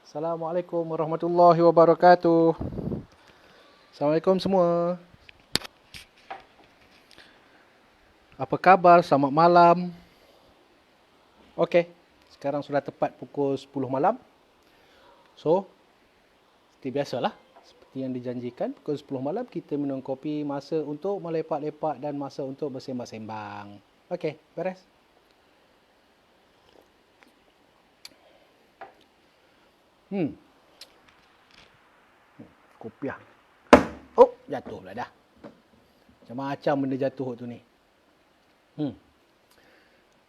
Assalamualaikum warahmatullahi wabarakatuh. Assalamualaikum semua. Apa khabar? Selamat malam. Okey, sekarang sudah tepat pukul 10 malam. So, seperti biasalah. Seperti yang dijanjikan, pukul 10 malam kita minum kopi, masa untuk melepak-lepak dan masa untuk bersembang-sembang. Okey, beres? Kopiah. Oh, jatuh pula dah. Macam-macam benda jatuh tu ni.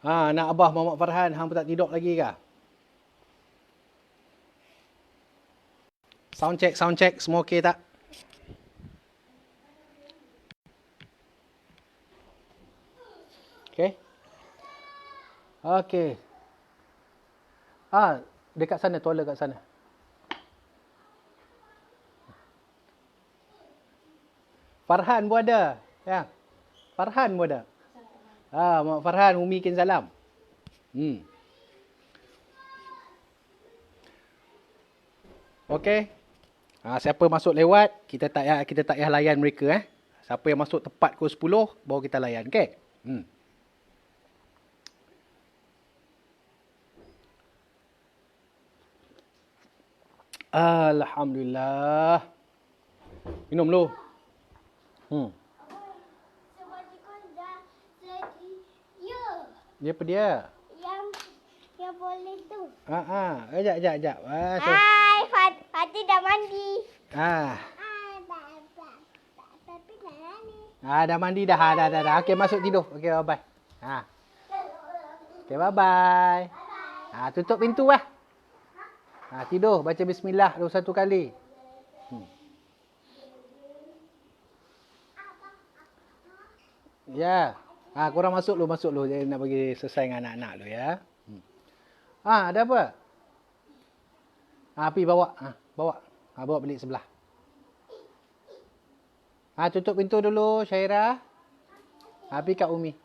Anak Abah Muhammad Farhan, hang pun tak tidur lagi ke? Sound check, semua okey tak? Okey. Okey. Dekat sana, toilet kat sana. Farhan pun ada. Ya. Farhan pun ada. Mak Farhan, Umi kin salam. Okey. Siapa masuk lewat, kita tak payah layan mereka. Siapa yang masuk tepat pukul 10, baru kita layan. Okey? Alhamdulillah. Minum dulu. Dia apa dia? Yang boleh tu. Sekejap. Hai, Fatih dah mandi. Tapi dah ni. Dah mandi dah. Dah. Okey, masuk tidur. Okey, bye-bye. Okey, bye-bye. Tutup pintu lah. Tidur. Baca bismillah 21 kali. Ya. Korang masuk dulu. Jadi nak bagi selesai dengan anak-anak dulu ya. Ada apa? Pergi bawa. Bawa balik sebelah. Tutup pintu dulu, Syairah. Pergi kat Umi.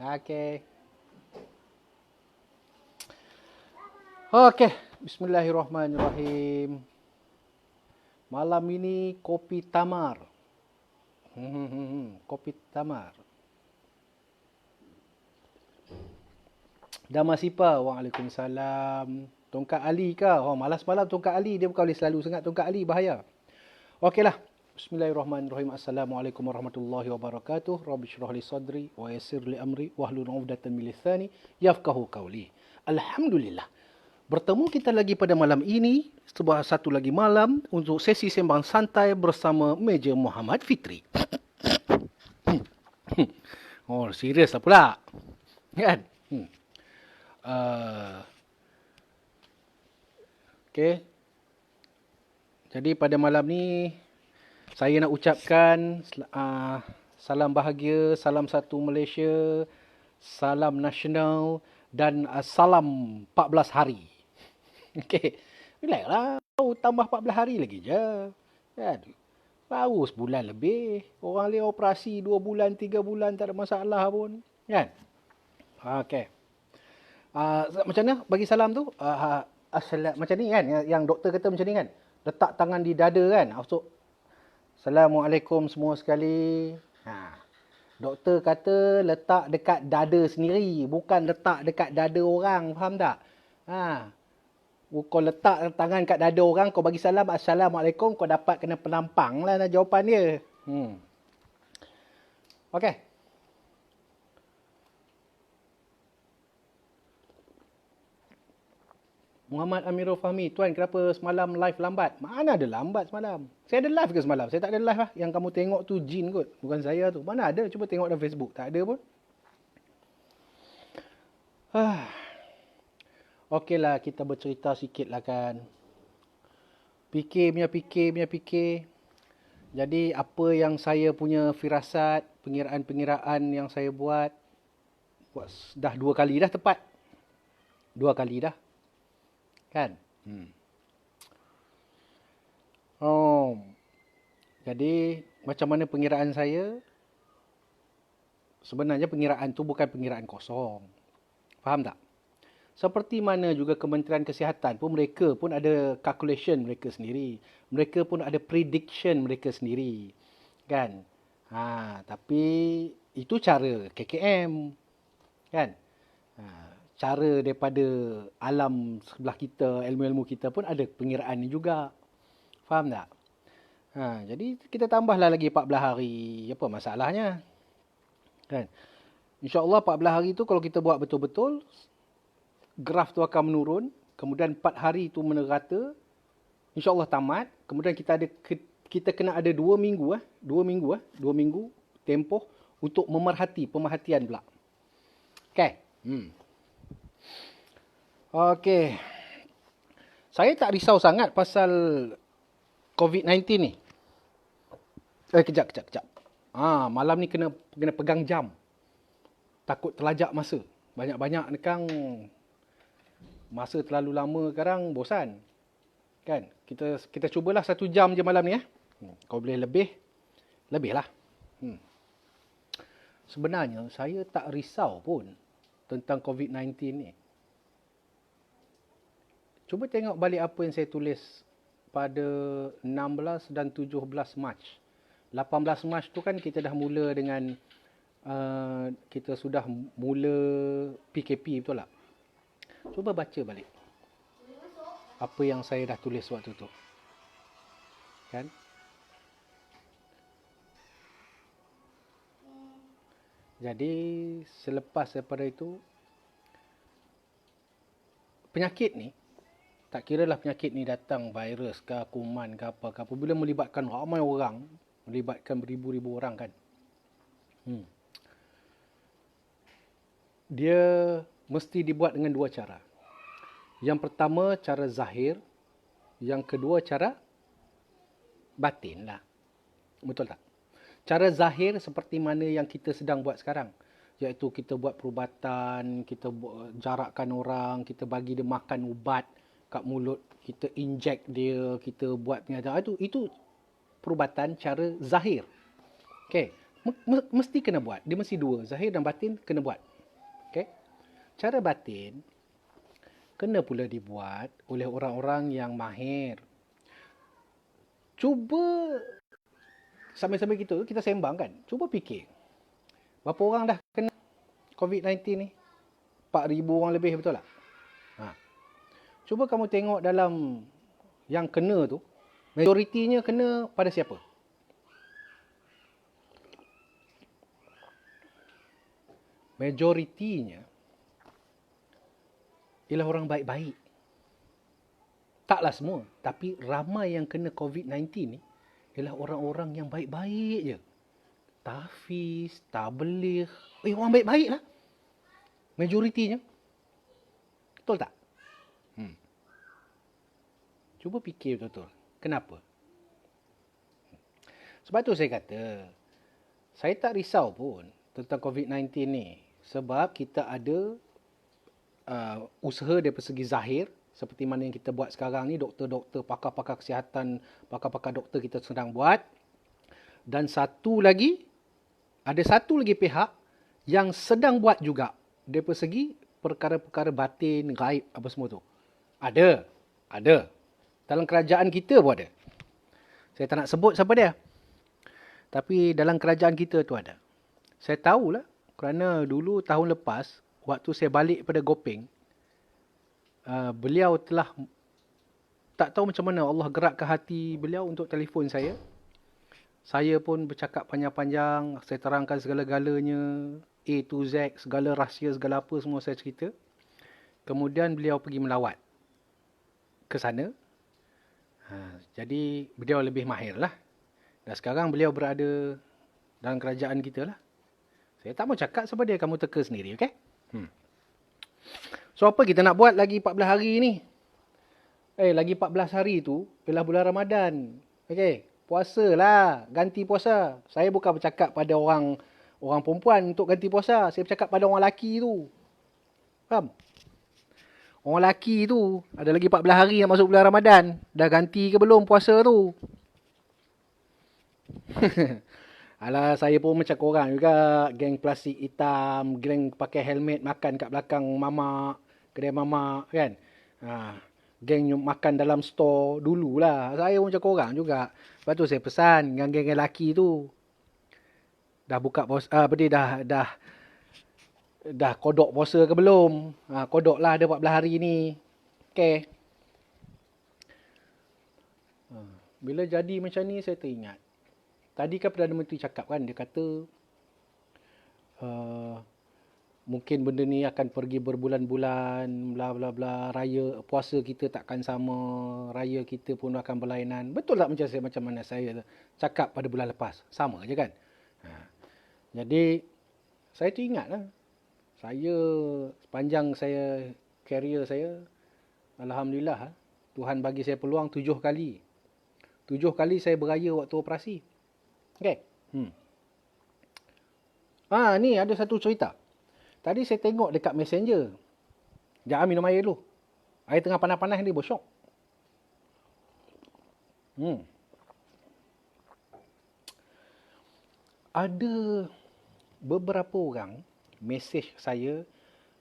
Okey. Okey. Bismillahirrahmanirrahim. Malam ini kopi tamar. Kopi tamar. Damasipa, waalaikumsalam. Tongkat Ali ke? Malas malam Tongkat Ali. Dia bukan boleh selalu sangat Tongkat Ali, bahaya. Okeylah. Bismillahirrahmanirrahim. Assalamualaikum warahmatullahi wabarakatuh. Rabbi syrah li sadri wa yassir li amri wahlul 'uqdatam min lisani yafqahu qawli. Alhamdulillah. Bertemu kita lagi pada malam ini, satu lagi malam untuk sesi sembang santai bersama Meja Muhammad Fitri. Serius lah pula. Kan? Okey. Jadi pada malam ni saya nak ucapkan salam bahagia, salam satu Malaysia, salam nasional dan salam 14 hari. Okey. Relax lah. Tambah 14 hari lagi je. Kan? Baru sebulan lebih. Orang lain operasi 2 bulan, 3 bulan tak ada masalah pun. Kan? Okey. Macam mana bagi salam tu? Macam ni kan? Yang doktor kata macam ni kan? Letak tangan di dada kan? Assalamualaikum semua sekali. Doktor kata letak dekat dada sendiri. Bukan letak dekat dada orang. Faham tak? Kau letak tangan kat dada orang, kau bagi salam, Assalamualaikum, kau dapat kena penampang lah jawapan dia. Okey. Muhammad Amirul Fahmi, Tuan kenapa semalam live lambat? Mana ada lambat semalam? Saya ada live ke semalam? Saya tak ada live lah. Yang kamu tengok tu jin kot. Bukan saya tu. Mana ada? Cuba tengok dalam Facebook. Tak ada pun. Okeylah, kita bercerita sikit lah kan. Fikir. Jadi apa yang saya punya firasat, pengiraan-pengiraan yang saya buat dah 2 kali dah tepat. 2 kali dah. Kan? Jadi macam mana pengiraan saya? Sebenarnya pengiraan tu bukan pengiraan kosong. Faham tak? Seperti mana juga Kementerian Kesihatan pun, mereka pun ada calculation mereka sendiri. Mereka pun ada prediction mereka sendiri. Kan? Tapi itu cara KKM. Kan? Cara daripada alam sebelah kita, ilmu-ilmu kita pun ada pengiraan ni juga. Faham tak? Jadi kita tambahlah lagi 14 hari. Apa masalahnya? Kan? InsyaAllah 14 hari tu kalau kita buat betul-betul, graf tu akan menurun. Kemudian 4 hari tu menerata. InsyaAllah tamat. Kemudian kita kena ada 2 minggu. 2 minggu tempoh untuk pemerhatian pula. Okay. Okay. Saya tak risau sangat pasal COVID-19 ni. Kejap. Malam ni kena pegang jam. Takut terlajak masa. Banyak-banyak ni kan masa terlalu lama sekarang bosan. Kan? Kita cubalah 1 jam je malam ni. Kalau boleh lebih lah. Sebenarnya saya tak risau pun tentang COVID-19 ni. Cuba tengok balik apa yang saya tulis pada 16 dan 17 Mac. 18 Mac tu kan kita dah mula dengan kita sudah mula PKP, betul tak? Cuba baca balik apa yang saya dah tulis waktu tu. Kan? Jadi selepas daripada itu, penyakit ni, tak kira lah penyakit ni datang virus ke kuman ke apa ke, apabila melibatkan ramai orang, melibatkan beribu-ribu orang kan, dia mesti dibuat dengan 2 cara. Yang pertama cara zahir, yang kedua cara batin lah. Betul tak? Cara zahir seperti mana yang kita sedang buat sekarang, iaitu kita buat perubatan, kita jarakkan orang, kita bagi dia makan ubat kat mulut, kita inject dia, kita buat pengajaran. Itu perubatan cara zahir. Okay. Mesti kena buat. Dia mesti 2. Zahir dan batin kena buat. Okay. Cara batin kena pula dibuat oleh orang-orang yang mahir. Cuba sambil-sambil kita sembang kan. Cuba fikir. Berapa orang dah kena COVID-19 ni? 4,000 orang lebih, betul tak? Cuba kamu tengok dalam yang kena tu, majoritinya kena pada siapa? Majoritinya ialah orang baik-baik. Taklah semua, tapi ramai yang kena COVID-19 ni ialah orang-orang yang baik-baik je. Tahfiz, tabligh, orang baik-baik lah. Majoritinya. Betul tak? Cuba fikir betul-betul. Kenapa? Sebab tu saya kata, saya tak risau pun tentang COVID-19 ni. Sebab kita ada usaha daripada segi zahir, seperti mana yang kita buat sekarang ni, doktor-doktor, pakar-pakar kesihatan, pakar-pakar doktor kita sedang buat. Dan ada satu lagi pihak yang sedang buat juga daripada segi perkara-perkara batin, gaib, apa semua tu. Ada. Dalam kerajaan kita pun ada. Saya tak nak sebut siapa dia. Tapi dalam kerajaan kita tu ada. Saya tahulah, kerana dulu tahun lepas, waktu saya balik pada Gopeng, beliau telah, tak tahu macam mana Allah gerakkan hati beliau untuk telefon saya. Saya pun bercakap panjang-panjang, saya terangkan segala-galanya, A to Z, segala rahsia, segala apa semua saya cerita. Kemudian beliau pergi melawat ke sana. Jadi beliau lebih mahir lah. Dan sekarang beliau berada dalam kerajaan kita lah. Saya tak mau cakap sebab dia kamu teka sendiri, okey? So apa kita nak buat lagi 14 hari ni? Lagi 14 hari tu ialah bulan Ramadan. Okey, puasa lah, ganti puasa. Saya bukan bercakap pada orang perempuan untuk ganti puasa. Saya bercakap pada orang lelaki tu. Faham? Orang lelaki tu ada lagi 14 hari nak masuk bulan Ramadan. Dah ganti ke belum puasa tu? Alah, saya pun macam korang juga. Geng plastik hitam, geng pakai helmet makan kat belakang mamak. kedai mamak kan. Geng makan dalam store dululah. Saya macam korang juga. Lepas tu saya pesan dengan geng lelaki tu. Dah buka apa dia dah kodok puasa ke belum? Kodok lah ada 14 hari ni. Okay. Bila jadi macam ni saya teringat. Tadi kan Perdana Menteri cakap kan, dia kata mungkin benda ni akan pergi berbulan-bulan, bla bla bla, raya puasa kita takkan sama, raya kita pun akan berlainan. Betul tak macam mana saya cakap pada bulan lepas? Sama je kan? Jadi saya teringat lah. Saya sepanjang saya career saya, alhamdulillah Tuhan bagi saya peluang 7 kali. 7 kali saya beraya waktu operasi. Okay. Ni ada satu cerita. Tadi saya tengok dekat Messenger. Jangan minum air dulu. Air tengah panas-panas ni bosok. Ada beberapa orang mesej saya.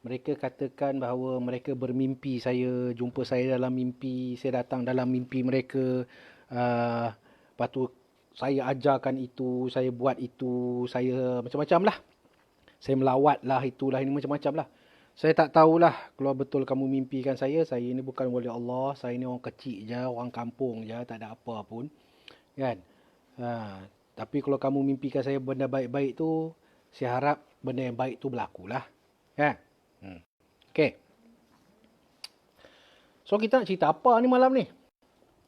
Mereka katakan bahawa mereka bermimpi saya, jumpa saya dalam mimpi, saya datang dalam mimpi mereka. Lepas tu saya ajarkan itu, saya buat itu, saya macam-macam lah. Saya melawat lah, itulah, ini macam-macam lah. Saya tak tahulah kalau betul kamu mimpikan saya ni bukan wali Allah, saya ni orang kecil je, orang kampung je, tak ada apa pun. Kan? Tapi kalau kamu mimpikan saya benda baik-baik tu, saya harap benda yang baik tu berlaku lah. Kan? Okay. So kita nak cerita apa ni malam ni?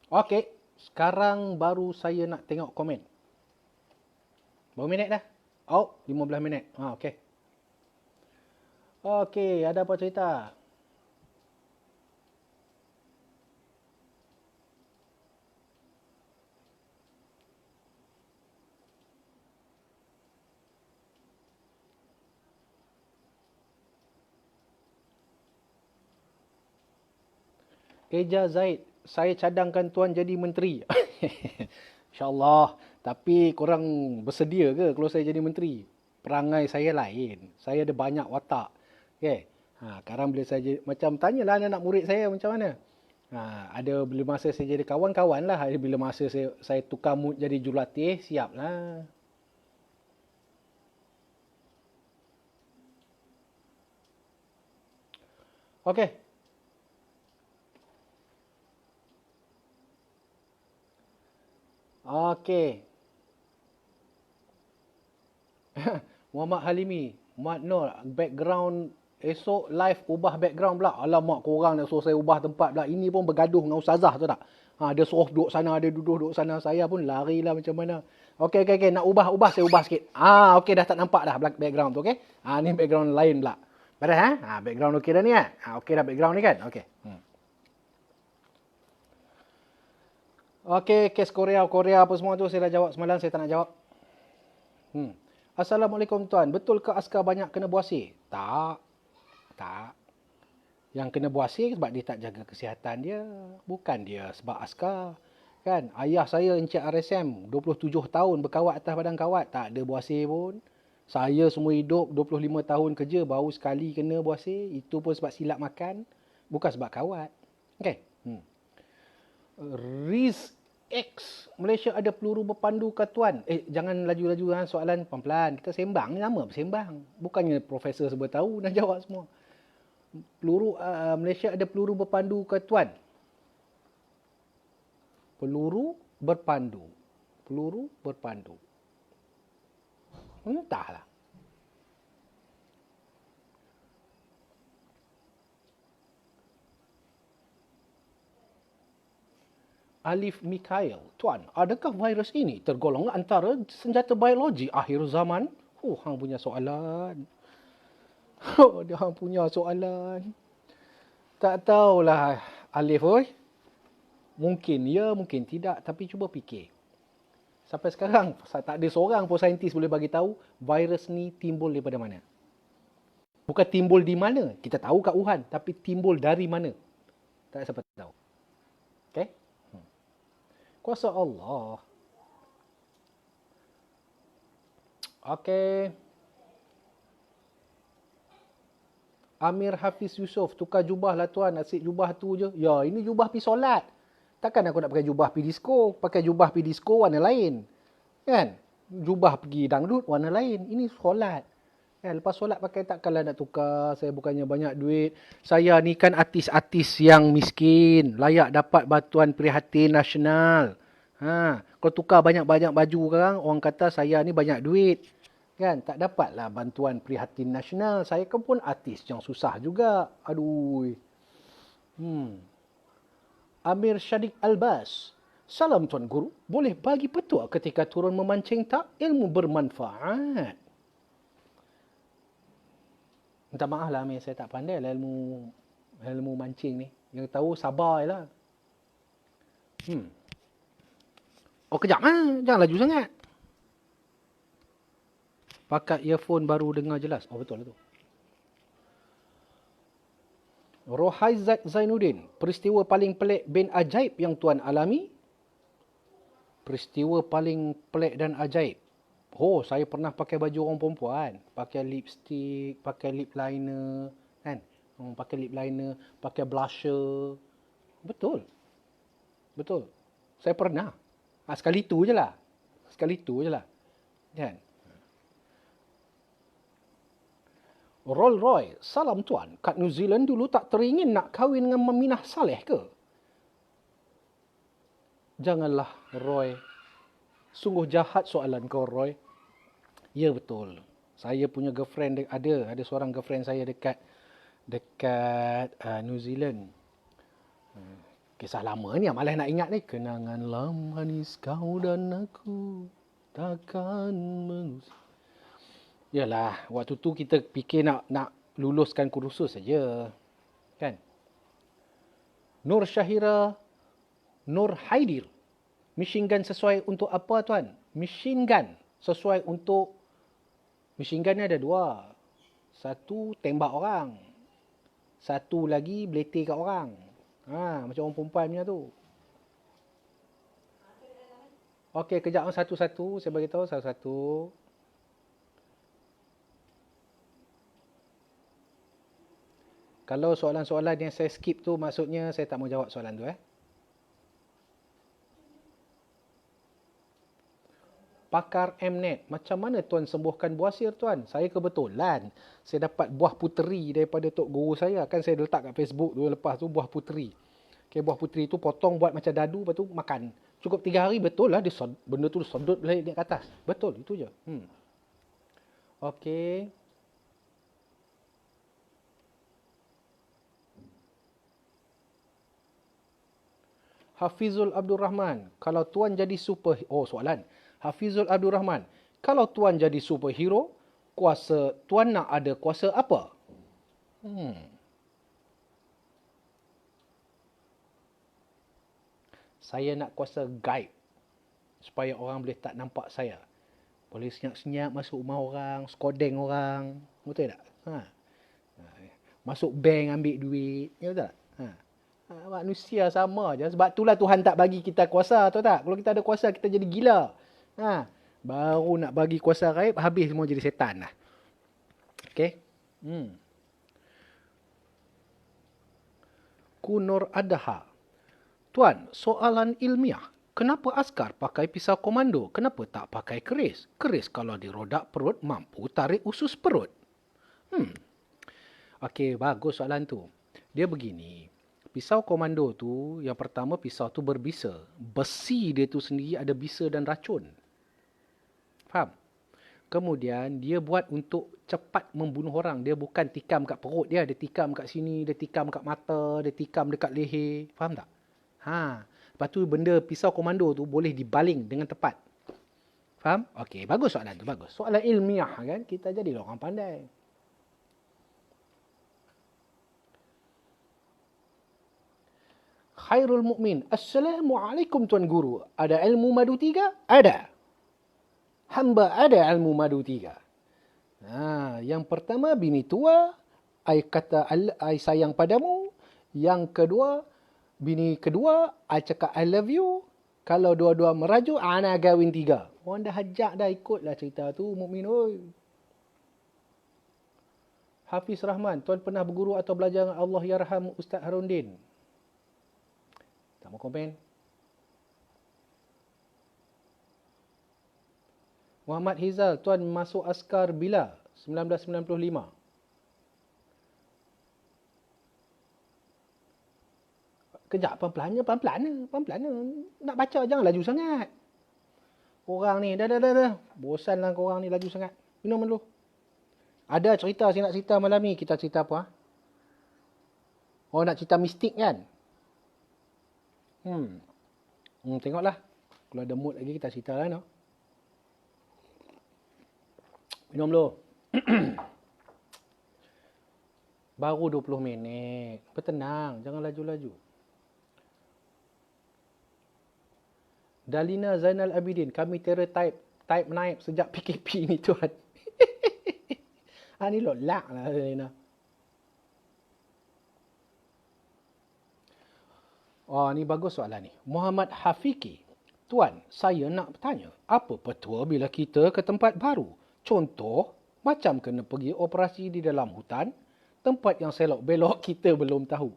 Okay. Sekarang baru saya nak tengok komen. Berapa minit dah? 15 minit. Okay. Okay, ada apa cerita? Eja Zaid, saya cadangkan tuan jadi menteri. InsyaAllah. Tapi korang bersedia ke kalau saya jadi menteri? Perangai saya lain. Saya ada banyak watak. Okay. Sekarang bila saya jadi, macam tanyalah anak murid saya macam mana. Ada bila masa saya jadi kawan-kawan lah. Bila masa saya tukar mood jadi jurulatih, siap lah. Okay. Okay. Muhammad Halimi. Mat Nur, background esok live ubah background pula. Alamak, korang nak suruh saya ubah tempat pula. Ini pun bergaduh dengan ustazah tu tak? Dia suruh duduk sana, dia duduk sana. Saya pun lari lah macam mana. Okay. Nak ubah, saya ubah sikit. Okay, dah tak nampak dah background tu, okay? Ni background lain pula. Betul background okey dah ni kan? Okey dah background ni kan? Okey. Okey, kes Korea apa semua tu saya dah jawab semalam, saya tak nak jawab. Assalamualaikum tuan, betul ke askar banyak kena buasir? Tak. Yang kena buasir sebab dia tak jaga kesihatan dia. Bukan dia sebab askar. Kan? Ayah saya Encik RSM, 27 tahun berkawat atas badan kawat. Tak ada buasir pun. Saya semua hidup 25 tahun kerja, baru sekali kena buasir. Itu pun sebab silap makan. Bukan sebab kawat. Okay. Riz X, Malaysia ada peluru berpandu ke tuan? Jangan laju-laju soalan, pelan-pelan. Kita sembang ni nama bersembang. Bukannya profesor sebab tahu nak jawab semua. Malaysia ada peluru berpandu ke tuan? Peluru berpandu. Entahlah. Alif Mikhail, tuan, adakah virus ini tergolong antara senjata biologi akhir zaman? Hang punya soalan. Dia punya soalan. Tak tahulah Alif, oi. Mungkin ya, mungkin tidak, tapi cuba fikir. Sampai sekarang tak ada seorang pun saintis boleh bagi tahu virus ni timbul daripada mana. Bukan timbul di mana, kita tahu kat Wuhan, tapi timbul dari mana. Tak siapa tahu. Okey? Kuasa Allah. Okey. Amir Hafiz Yusof, tukar jubah lah tuan, asyik jubah tu je. Ya, ini jubah pi solat. Takkan aku nak pakai jubah pi disco? Pakai jubah pi disco warna lain. Kan? Jubah pergi dangdut warna lain. Ini solat. Kan? Lepas solat pakai takkanlah nak tukar. Saya bukannya banyak duit. Saya ni kan artis-artis yang miskin. Layak dapat bantuan prihatin nasional. Kalau tukar banyak-banyak baju sekarang, orang kata saya ni banyak duit. Kan? Tak dapatlah bantuan prihatin nasional. Saya kan pun artis yang susah juga. Aduh. Amir Syadik Albas. Salam Tuan Guru. Boleh bagi petua ketika turun memancing tak? Ilmu bermanfaat. Minta maaf lah Amir. Saya tak pandai lah ilmu mancing ni. Yang tahu sabar je lah. Oh kejap jangan laju sangat. Pakai earphone baru dengar jelas. Oh betul lah tu. Rohaizat Zainuddin. Peristiwa paling pelik bin ajaib yang tuan alami? Peristiwa paling pelik dan ajaib. Oh, saya pernah pakai baju orang perempuan. Pakai lipstick, pakai lip liner. Kan? Pakai lip liner, pakai blusher. Betul. Betul. Saya pernah. Sekali tu je lah. Kan? Roll Roy, salam tuan. Kat New Zealand dulu tak teringin nak kahwin dengan Meminah Saleh ke? Janganlah Roy. Sungguh jahat soalan kau Roy. Ya betul. Saya punya girlfriend ada seorang girlfriend saya dekat New Zealand. Kisah lama ni yang malas nak ingat ni. Kenangan lama manis kau dan aku takkan mengusik. Yalah, waktu tu kita fikir nak luluskan kursus saja. Kan? Nur Syahira Nur Haidir. Machine gun sesuai untuk apa tuan? Machine gun sesuai untuk... Machine gun ni ada dua. Satu tembak orang. Satu lagi beleti kat orang. Macam orang perempuan punya tu. Okey, kejap satu-satu. Saya bagi tahu satu-satu. Kalau soalan-soalan yang saya skip tu, maksudnya saya tak mau jawab soalan tu. Pakar Mnet, macam mana tuan sembuhkan buasir tuan? Saya kebetulan, saya dapat buah puteri daripada tok guru saya. Kan saya letak kat Facebook tu, lepas tu buah puteri. Okay, buah puteri tu potong buat macam dadu, lepas tu makan. Cukup 3 hari, betul lah, benda tu sedut balik ke atas. Betul, itu je. Okey. Hafizul Abdul Rahman, kalau tuan jadi soalan. Hafizul Abdul Rahman, kalau tuan jadi superhero, tuan nak ada kuasa apa? Saya nak kuasa gaib. Supaya orang boleh tak nampak saya. Boleh senyap-senyap masuk rumah orang, skodeng orang. Betul tak? Masuk bank ambil duit. Ya betul tak? Manusia sama je. Sebab itulah Tuhan tak bagi kita kuasa, tahu tak? Kalau kita ada kuasa, kita jadi gila. Baru nak bagi kuasa gaib, habis semua jadi setan lah. Okey? Kunur Adaha. Tuan, soalan ilmiah. Kenapa askar pakai pisau komando? Kenapa tak pakai keris? Keris kalau dirodak perut, mampu tarik usus perut. Okey, bagus soalan tu. Dia begini. Pisau komando tu, yang pertama pisau tu berbisa. Besi dia tu sendiri ada bisa dan racun. Faham? Kemudian, dia buat untuk cepat membunuh orang. Dia bukan tikam kat perut dia. Dia tikam kat sini, dia tikam kat mata, dia tikam dekat leher. Faham tak? Lepas tu benda pisau komando tu boleh dibaling dengan tepat. Faham? Okey, bagus soalan tu, bagus. Soalan ilmiah kan, kita jadilah orang pandai. Khairul Mukmin. Assalamualaikum Tuan Guru. Ada ilmu madu 3? Ada. Hamba ada ilmu madu 3. Yang pertama, bini tua. I kata I sayang padamu. Yang kedua, bini kedua, I cakap I love you. Kalau dua-dua merajuk, ana kahwin 3. Orang dah hajak dah, ikutlah cerita tu, Mukmin. Hafiz Rahman, tuan pernah berguru atau belajar dengan Allah Yarham Ustaz Harundin? Tak mau komen. Muhammad Hizal, tuan masuk askar bila? 1995. Kejap, pelan-pelan. Nak baca jangan laju sangat. Korang ni, dah. Bosan lah korang ni laju sangat. Minum dulu. Ada cerita saya nak cerita malam ni. Kita cerita apa? Oh, nak cerita mistik kan? Tengoklah. Kalau ada mood lagi kita cerita lah. No? Minum dulu. Baru 20 minit. Bertenang. Jangan laju-laju. Dalina Zainal Abidin. Kami stereotype naik sejak PKP ni tuan. Ni lolak lah Dalina. Oh, ni bagus soalan ni. Muhammad Hafiki. Tuan, saya nak bertanya. Apa petua bila kita ke tempat baru? Contoh, macam kena pergi operasi di dalam hutan. Tempat yang selok-belok kita belum tahu.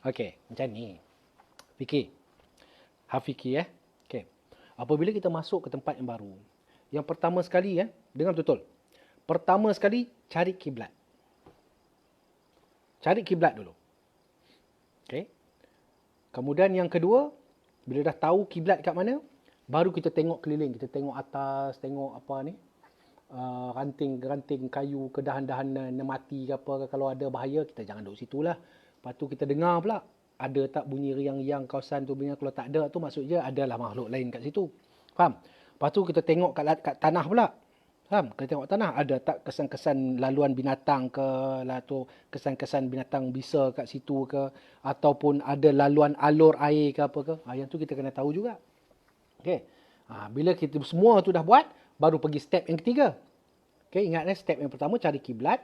Okey, macam ni. Fikir. Hafiki Okey. Apabila kita masuk ke tempat yang baru, yang pertama sekali dengar betul. Pertama sekali cari kiblat. Cari kiblat dulu. Okey. Kemudian yang kedua, bila dah tahu kiblat kat mana, baru kita tengok keliling, kita tengok atas, tengok apa ni? Ranting-ranting kayu ke dahan-dahan mati ke apa, kalau ada bahaya kita jangan duduk situ lah. Lepas tu kita dengar pula ada tak bunyi riang-riang kawasan tu, kalau tak ada tu maksudnya adalah makhluk lain kat situ. Faham? Lepas tu kita tengok kat tanah pula. Faham? Kita tengok tanah ada tak kesan-kesan laluan binatang ke, atau kesan-kesan binatang bisa kat situ ke, ataupun ada laluan alur air ke apa ke. Yang tu kita kena tahu juga. Okey. Bila kita semua tu dah buat, baru pergi step yang ketiga. Okey, ingat step yang pertama cari kiblat.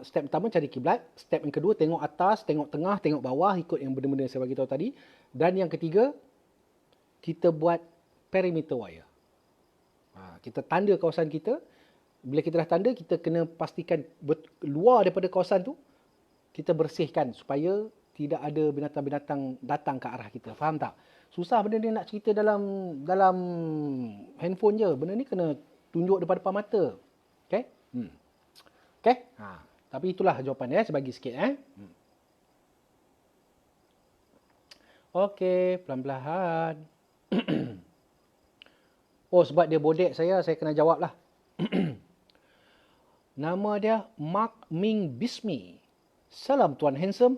Step pertama cari kiblat, step yang kedua tengok atas, tengok tengah, tengok bawah, ikut yang benda-benda yang saya bagi tahu tadi. Dan yang ketiga, kita buat perimeter wire. Kita tanda kawasan kita. Bila kita dah tanda, kita kena pastikan luar daripada kawasan tu, kita bersihkan supaya tidak ada binatang-binatang datang ke arah kita. Faham tak? Susah benda ni nak cerita dalam handphone je. Benda ni kena tunjuk depan mata. Okey? Okey? Tapi itulah jawapan saya bagi sikit Okey, pelan-pelan. Oh, sebab dia bodek saya kena jawab lah. Nama dia Mark Ming Bismi. Salam Tuan Handsome.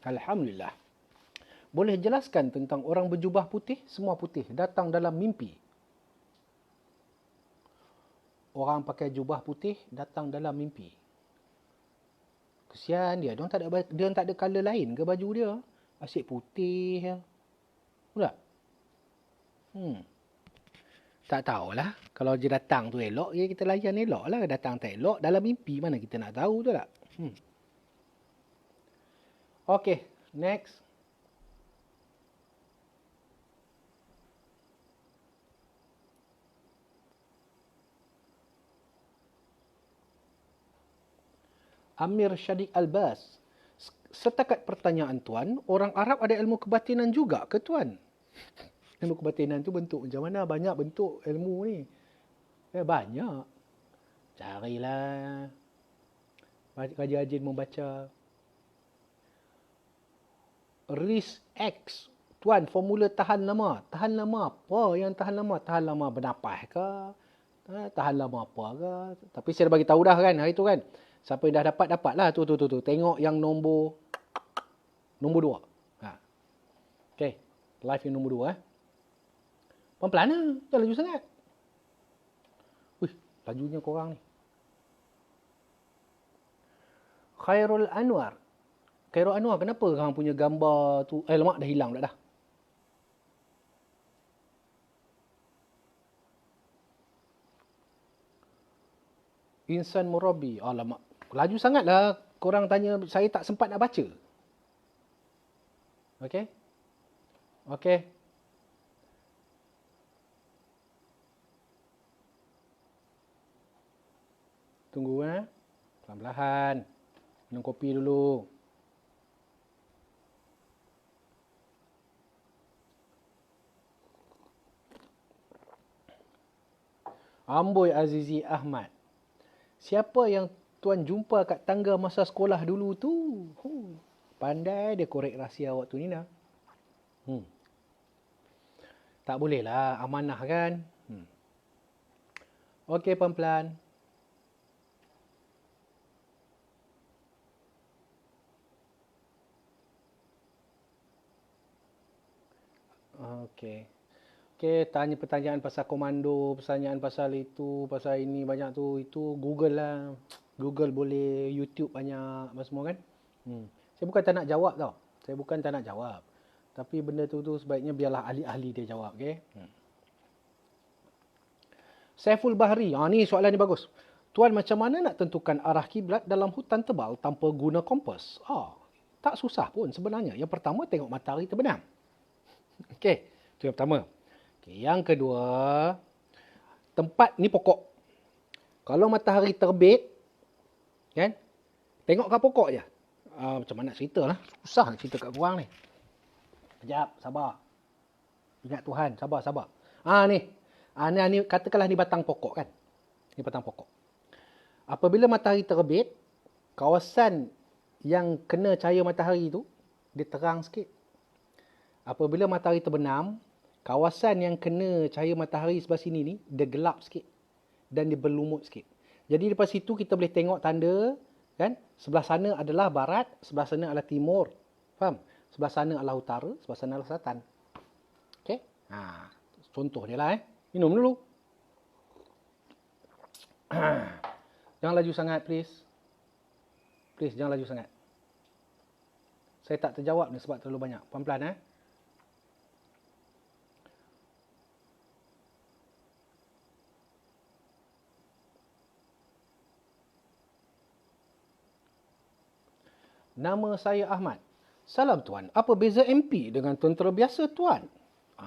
Alhamdulillah. Boleh jelaskan tentang orang berjubah putih? Semua putih. Datang dalam mimpi. Orang pakai jubah putih datang dalam mimpi. Kesian dia. Dia tak ada colour lain ke baju dia? Asyik putih. Betul tak? Tak tahulah. Kalau dia datang tu elok, kita layan elok lah. Datang tak elok, dalam mimpi mana kita nak tahu tu tak? Okay, next. Amir Syadik Albas. Setakat pertanyaan tuan, orang Arab ada ilmu kebatinan juga ke tuan? Ilmu kebatinan tu bentuk macam mana? Banyak bentuk ilmu ni. Banyak. Carilah. Rajin-rajin membaca. Risk X. Tuan, formula tahan lama. Tahan lama apa yang tahan lama? Tahan lama bernafas ke? Tahan lama apa ke? Tapi saya dah bagi tahu dah kan hari tu kan. Siapa yang dah dapat lah. Tu. Tengok yang nombor 2. Okay. Live yang nombor 2. Pelan-pelan lah. Jangan laju sangat. Wih, lajunya korang ni. Khairul Anwar. Khairul Anwar, kenapa korang punya gambar tu? Lemak dah hilang dah. Insan Murabi. Alamak. Laju sangatlah korang tanya. Saya tak sempat nak baca. Okey. Okey. Tunggu Pelan-pelan. Minum kopi dulu. Amboi Azizi Ahmad. Siapa yang tuan jumpa kat tangga masa sekolah dulu tu? Pandai dia korek rahsia waktu ni dah. Tak boleh lah, amanah kan? Okey, pelan-pelan. Okey. Okey, tanya pertanyaan pasal komando, pertanyaan pasal itu, pasal ini banyak tu, itu Google lah. Google boleh, YouTube banyak, apa semua kan? Saya bukan tak nak jawab tau. Saya bukan tak nak jawab. Tapi benda tu sebaiknya biarlah ahli-ahli dia jawab, okey? Saiful Bahri. Ni soalan ni bagus. Tuan, macam mana nak tentukan arah kiblat dalam hutan tebal tanpa guna kompas? Tak susah pun sebenarnya. Yang pertama, tengok matahari terbenam. Okey, itu yang pertama. Okay, yang kedua, tempat ni pokok. Kalau matahari terbit, kan? Tengok kat pokok je. Macam mana nak cerita lah. Susah nak cerita kat korang ni. Sekejap, sabar. Ingat Tuhan, sabar. Ni katakanlah ni batang pokok kan. Ni batang pokok. Apabila matahari terbit, kawasan yang kena cahaya matahari tu, dia terang sikit. Apabila matahari terbenam, kawasan yang kena cahaya matahari sebelah sini ni, dia gelap sikit. Dan dia berlumut sikit. Jadi lepas itu kita boleh tengok tanda, kan? Sebelah sana adalah barat, sebelah sana adalah timur. Faham? Sebelah sana adalah utara, sebelah sana adalah selatan. Okey? Contoh dia lah. Minum dulu. Jangan laju sangat, please. Please, jangan laju sangat. Saya tak terjawab ni sebab terlalu banyak. Pelan-pelan, Nama saya Ahmad. Salam Tuan. Apa beza MP dengan tentera biasa Tuan?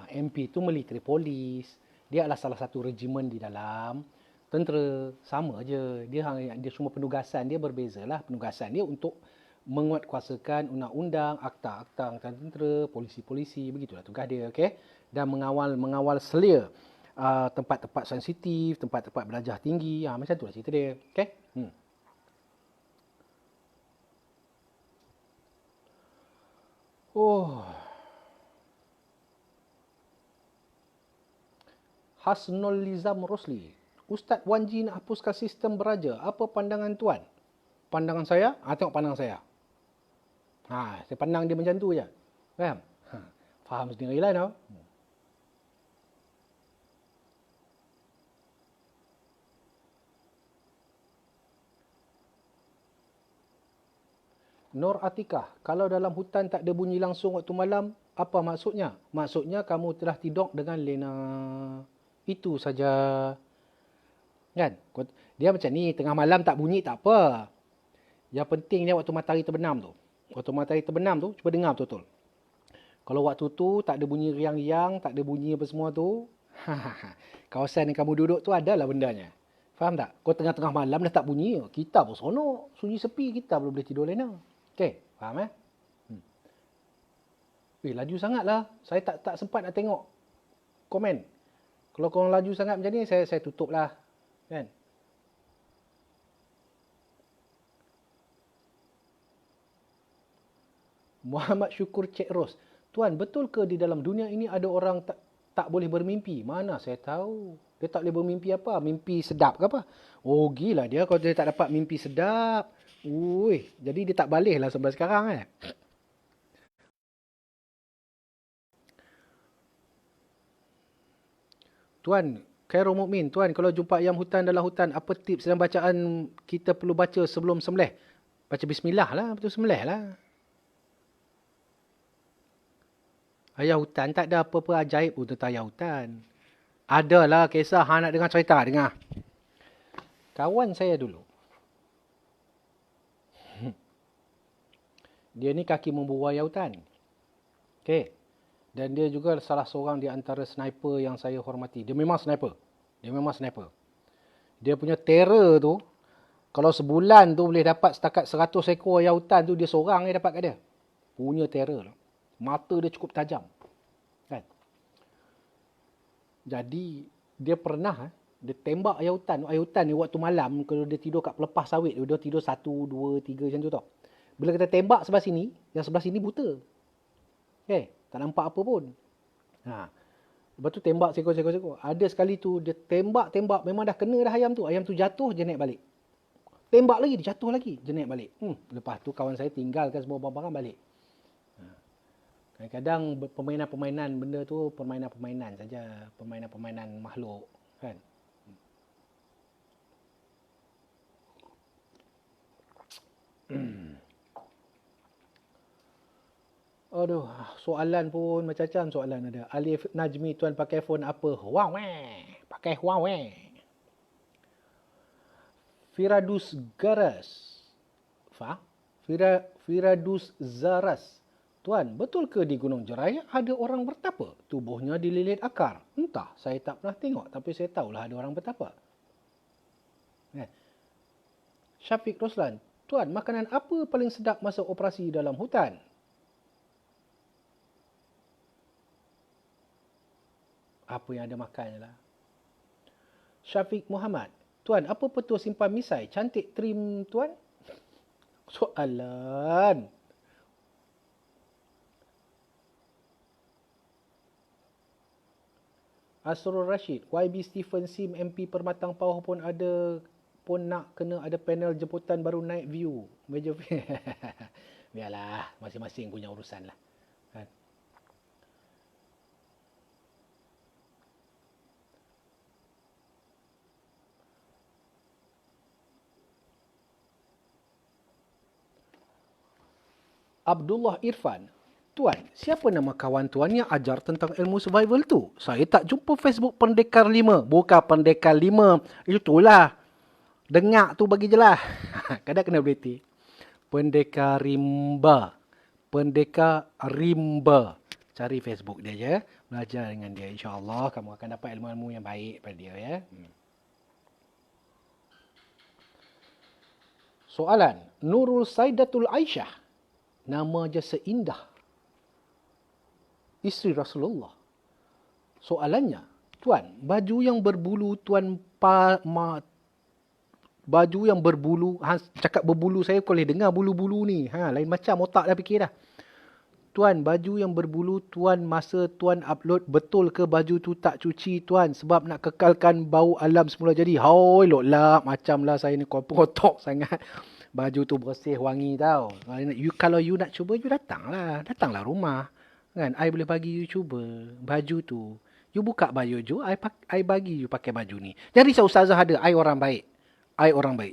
MP tu military police. Dia adalah salah satu regimen di dalam tentera. Sama je. Dia semua penugasan dia berbeza lah. Penugasan dia untuk menguatkuasakan undang-undang, akta-akta angkatan tentera, polisi-polisi. Begitulah tugas dia. Okay? Dan mengawal selia tempat-tempat sensitif, tempat-tempat belajar tinggi. Macam tu lah cerita dia. Okay? Hasnul Lizam Rosli. Ustaz Wan Ji nak hapuskan sistem beraja. Apa pandangan Tuan? Pandangan saya? Tengok pandangan saya. Saya pandang dia macam tu je. Faham? Faham sendirilah tau. Nur Atikah, kalau dalam hutan tak ada bunyi langsung waktu malam, apa maksudnya? Maksudnya kamu telah tidur dengan lena. Itu saja. Kan? Dia macam ni, tengah malam tak bunyi tak apa. Yang penting dia waktu matahari terbenam tu. Waktu matahari terbenam tu, cuba dengar betul-betul. Kalau waktu tu tak ada bunyi riang-riang, tak ada bunyi apa semua tu, kawasan yang kamu duduk tu adalah bendanya. Faham tak? Kau tengah-tengah malam dah tak bunyi, kita pun seronok. Sunyi sepi, kita belum boleh tidur lena. Okey, faham laju sangat lah. Saya tak sempat nak tengok komen. Kalau korang laju sangat macam ni, saya tutup lah. Kan? Muhammad Syukur Cik Ros. Tuan, betul ke di dalam dunia ini ada orang tak boleh bermimpi? Mana saya tahu. Dia tak boleh bermimpi apa? Mimpi sedap ke apa? Gila dia kalau dia tak dapat mimpi sedap. Jadi dia tak balik lah sampai sekarang Tuan, Khairul Mukmin, Tuan, kalau jumpa ayam hutan dalam hutan, apa tips dan bacaan kita perlu baca sebelum sembelih? Baca bismillah lah, betul sembelih lah. Ayam hutan tak ada apa-apa ajaib pun tentang ayam hutan. Adalah kisah, nak dengar cerita, dengar. Kawan saya dulu, dia ni kaki memburu ayam hutan. Okey. Dan dia juga salah seorang di antara sniper yang saya hormati. Dia memang sniper. Dia punya terror tu, Kalau sebulan tu boleh dapat setakat 100 ekor ayam hutan tu, dia seorang je dapat kat dia. Punya terror. Mata dia cukup tajam. Kan? Jadi, dia pernah, dia tembak ayam hutan. Ayam hutan ni waktu malam, kalau dia tidur kat pelepah sawit, dia tidur 1, 2, 3 macam tu tau. Bila kita tembak sebelah sini, yang sebelah sini buta. Tak nampak apa pun. Lepas tu tembak sekor-sekor. Ada sekali tu, dia tembak, memang dah kena dah ayam tu. Ayam tu jatuh, dia naik balik. Tembak lagi, dia jatuh lagi, dia naik balik. Lepas tu kawan saya tinggalkan semua barang-barang balik. Kadang-kadang permainan-permainan benda tu, permainan-permainan saja. Permainan-permainan makhluk. Kan? Aduh, soalan pun macam-macam soalan ada. Alif Najmi, tuan pakai phone apa? Huawei. Pakai Huawei. Firadus Garas. Firadus Zaras. Tuan, betul ke di Gunung Jerai ada orang bertapa? Tubuhnya dililit akar. Entah, saya tak pernah tengok. Tapi saya tahulah ada orang bertapa. Syafiq Roslan. Tuan, makanan apa paling sedap masa operasi dalam hutan? Apa yang ada makan je lah. Syafiq Muhammad. Tuan, apa betul simpan misai? Cantik trim, tuan? Soalan. Asrul Rashid. YB Stephen Sim MP Permatang Pauh pun nak kena ada panel jemputan baru naik view. Biarlah, masing-masing punya urusan lah. Kan? Abdullah Irfan. Tuan, siapa nama kawan tuan yang ajar tentang ilmu survival tu? Saya tak jumpa Facebook Pendekar 5. Bukan Pendekar 5. Itulah. Dengar tu bagi je lah. Kadang kena berhenti. Pendekar Rimba. Pendekar Rimba. Cari Facebook dia je. Belajar dengan dia. InsyaAllah kamu akan dapat ilmu-ilmu yang baik pada dia. Ya. Soalan. Nurul Saidatul Aisyah. Nama je seindah isteri Rasulullah. Soalannya, tuan, baju yang berbulu baju yang berbulu, cakap berbulu saya boleh dengar bulu-bulu ni. Lain macam otak dah fikir dah. Tuan, baju yang berbulu tuan masa tuan upload, betul ke baju tu tak cuci tuan sebab nak kekalkan bau alam semula jadi? Hoi, loklah, macam lah saya ni kotor sangat. Baju tu bersih, wangi tau. Kalau you nak cuba, you datanglah. Datanglah rumah. Kan? I boleh bagi you cuba baju tu. You buka baju you, I bagi you pakai baju ni. Jangan risau, ustazah ada. I orang baik.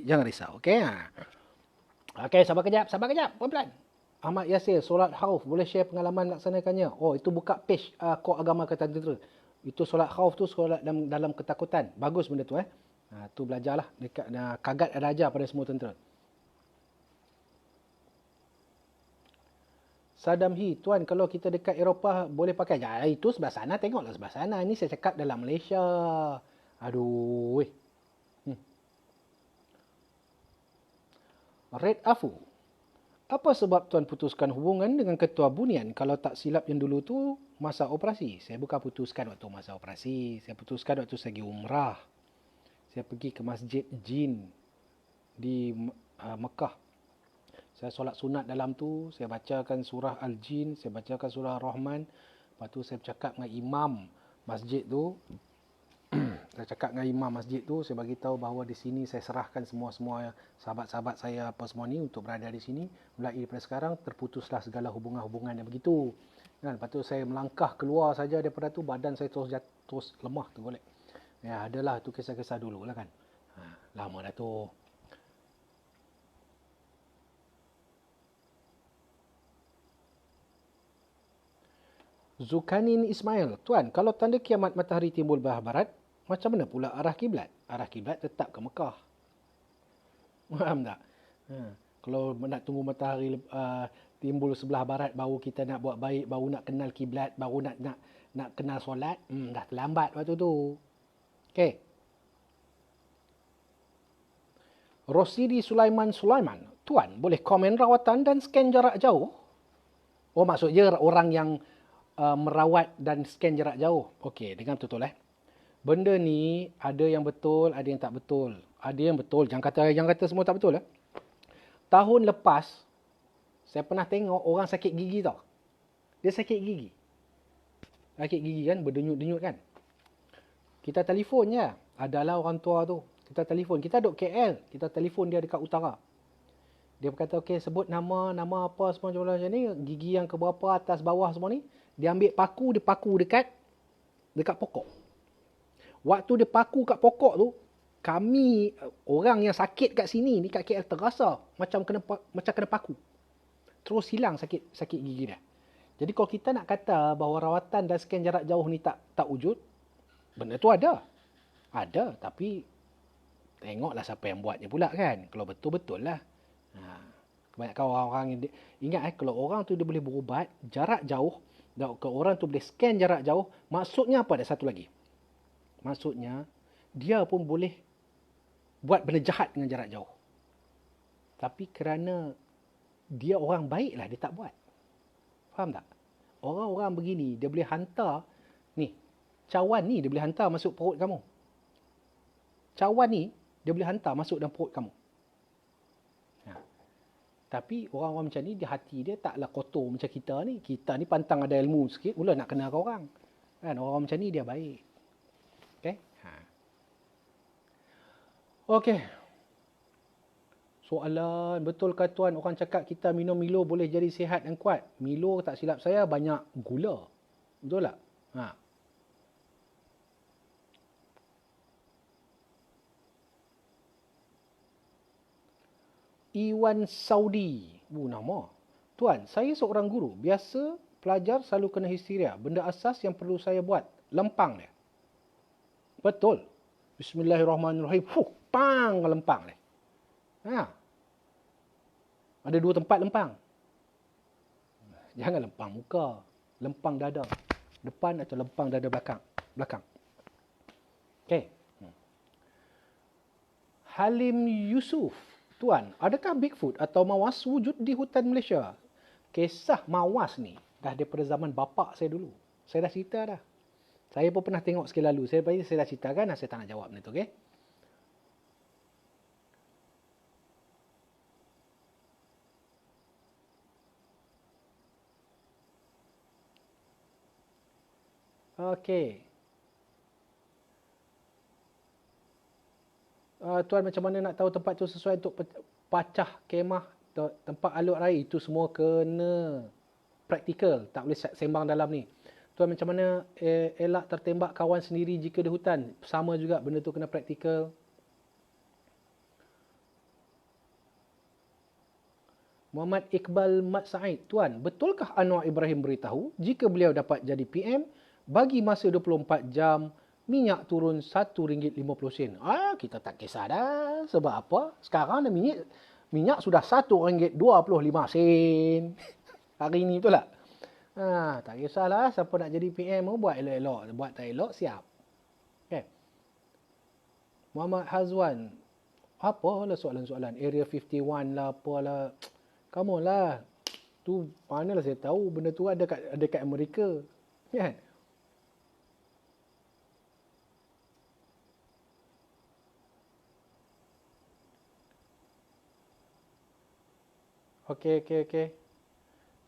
Jangan risau. Okay? Okay, sabar kejap. Pelan-pelan. Ahmad Yasir, solat khauf. Boleh share pengalaman laksanakannya? Oh, itu buka page Kor Agama Ketan Tentera. Itu solat khauf tu, solat dalam ketakutan. Bagus benda tu. Tu belajarlah. Dekat kagat ada ajar pada semua tentera. Sadam Hi, tuan, kalau kita dekat Eropah boleh pakai. Ya, itu sebelah sana, tengoklah sebelah sana. Ini saya cakap dalam Malaysia. Aduh. Red Afu. Apa sebab tuan putuskan hubungan dengan ketua bunian? Kalau tak silap yang dulu tu masa operasi. Saya bukan putuskan waktu masa operasi. Saya putuskan waktu saya pergi umrah. Saya pergi ke Masjid Jin di Mekah. Saya solat sunat dalam tu, saya bacakan surah Al-Jin, saya bacakan surah Ar-Rahman. Lepas tu saya bercakap dengan imam masjid tu. Saya cakap dengan imam masjid tu, saya bagi tahu bahawa di sini saya serahkan semua-semua sahabat-sahabat saya apa semua ni untuk berada di sini. Mulai daripada sekarang terputuslah segala hubungan-hubungan yang begitu. Kan? Lepas tu saya melangkah keluar saja daripada tu, badan saya terus lemah tu boleh. Ya, adalah tu kisah-kisah dulu lah kan. Lama dah tu. Zukanin Ismail. Tuan, kalau tanda kiamat matahari timbul belah barat, macam mana pula arah kiblat? Arah kiblat tetap ke Mekah. Faham tak? Kalau nak tunggu matahari timbul sebelah barat, baru kita nak buat baik, baru nak kenal kiblat, baru nak kenal solat, dah terlambat waktu tu. Okey. Rosidi Sulaiman. Tuan, boleh komen rawatan dan scan jarak jauh? Oh, maksudnya orang yang merawat dan scan jarak jauh. Okey, dengar betul Benda ni ada yang betul, ada yang tak betul. Ada yang betul, jangan kata semua tak betul. Tahun lepas, saya pernah tengok orang sakit gigi tau. Dia sakit gigi. Sakit gigi kan, berdenyut-denyut kan. Kita telefon je. Adalah orang tua tu. Kita telefon. Kita duduk KL. Kita telefon dia dekat utara. Dia berkata, okey, sebut nama apa semua macam ni. Gigi yang keberapa, atas, bawah semua ni. Dia ambil paku, dia paku dekat pokok. Waktu dia paku kat pokok tu, kami, orang yang sakit kat sini ni, kat KL, terasa macam kena paku. Terus hilang sakit gigi dia. Jadi kalau kita nak kata bahawa rawatan dan scan jarak jauh ni tak wujud, benda tu ada. Ada, tapi tengoklah siapa yang buatnya pula kan. Kalau betul-betul lah. Kebanyakan orang-orang yang ingat kalau orang tu dia boleh berubat jarak jauh, dan kalau orang tu boleh scan jarak jauh, maksudnya apa? Ada satu lagi. Maksudnya dia pun boleh buat benda jahat dengan jarak jauh. Tapi kerana dia orang baik lah, dia tak buat. Faham tak? Orang-orang begini, dia boleh hantar, ni, cawan ni dia boleh hantar masuk perut kamu. Cawan ni, dia boleh hantar masuk dalam perut kamu. Tapi orang-orang macam ni, hati dia taklah kotor macam kita ni. Kita ni pantang ada ilmu sikit, mula nak kenal orang. Kan? Orang macam ni dia baik. Okay? Okey. Soalan, betulkah tuan orang cakap kita minum Milo boleh jadi sihat dan kuat? Milo tak silap saya banyak gula. Betul tak? Iwan Saudi. Nama. Tuan, saya seorang guru. Biasa pelajar selalu kena histeria. Benda asas yang perlu saya buat. Lempang dia. Betul. Bismillahirrahmanirrahim. Pang lempang dia. Ada 2 tempat lempang. Jangan lempang muka. Lempang dada. Depan atau lempang dada belakang. Okey. Halim Yusuf. Tuan, adakah Bigfoot atau mawas wujud di hutan Malaysia? Kisah mawas ni dah daripada zaman bapa saya dulu. Saya dah cerita dah. Saya pun pernah tengok sekali lalu. Saya dah ceritakan, saya tak nak jawab benda tu, okey? Okey. Tuan, macam mana nak tahu tempat tu sesuai untuk pacah kemah, tempat alut air? Itu semua kena praktikal. Tak boleh sembang dalam ni. Tuan, macam mana elak tertembak kawan sendiri jika di hutan? Sama juga, benda tu kena praktikal. Muhammad Iqbal Mat Said. Tuan, betulkah Anwar Ibrahim beritahu jika beliau dapat jadi PM, bagi masa 24 jam, minyak turun RM1.50? Kita tak kisah dah. Sebab apa? Sekarang minyak sudah RM1.25. Hari ni betul tak? Tak kisahlah siapa nak jadi PM, buat elok-elok. Buat tak elok, siap. Okay. Muhammad Hazwan. Apalah soalan-soalan? Area 51 lah, apalah. Come on lah. Tu manalah saya tahu benda tu ada kat Amerika. Kan? Okey.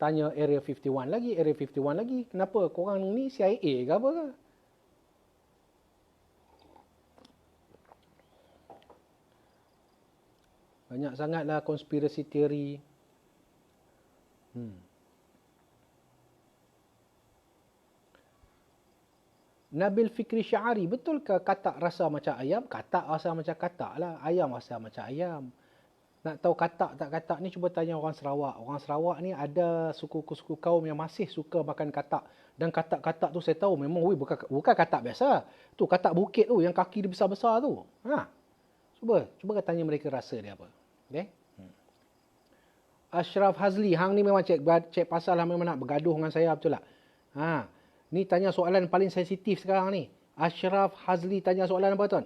Tanya Area 51 lagi. Area 51 lagi. Kenapa? Korang ni CIA ke apa ke? Banyak sangatlah konspirasi teori. Nabil Fikri Syahari. Betulkah katak rasa macam ayam? Katak rasa macam katak lah. Ayam rasa macam ayam. Nak tahu katak tak katak ni, cuba tanya orang Sarawak. Orang Sarawak ni ada suku kaum yang masih suka makan katak. Dan katak-katak tu saya tahu memang bukan katak biasa. Tu katak bukit tu yang kaki dia besar-besar tu. Cuba tanya mereka rasa dia apa. Okay? Ashraf Hazli. Hang ni memang cek pasal lah, memang nak bergaduh dengan saya, betul tak? Ni tanya soalan paling sensitif sekarang ni. Ashraf Hazli tanya soalan apa tuan?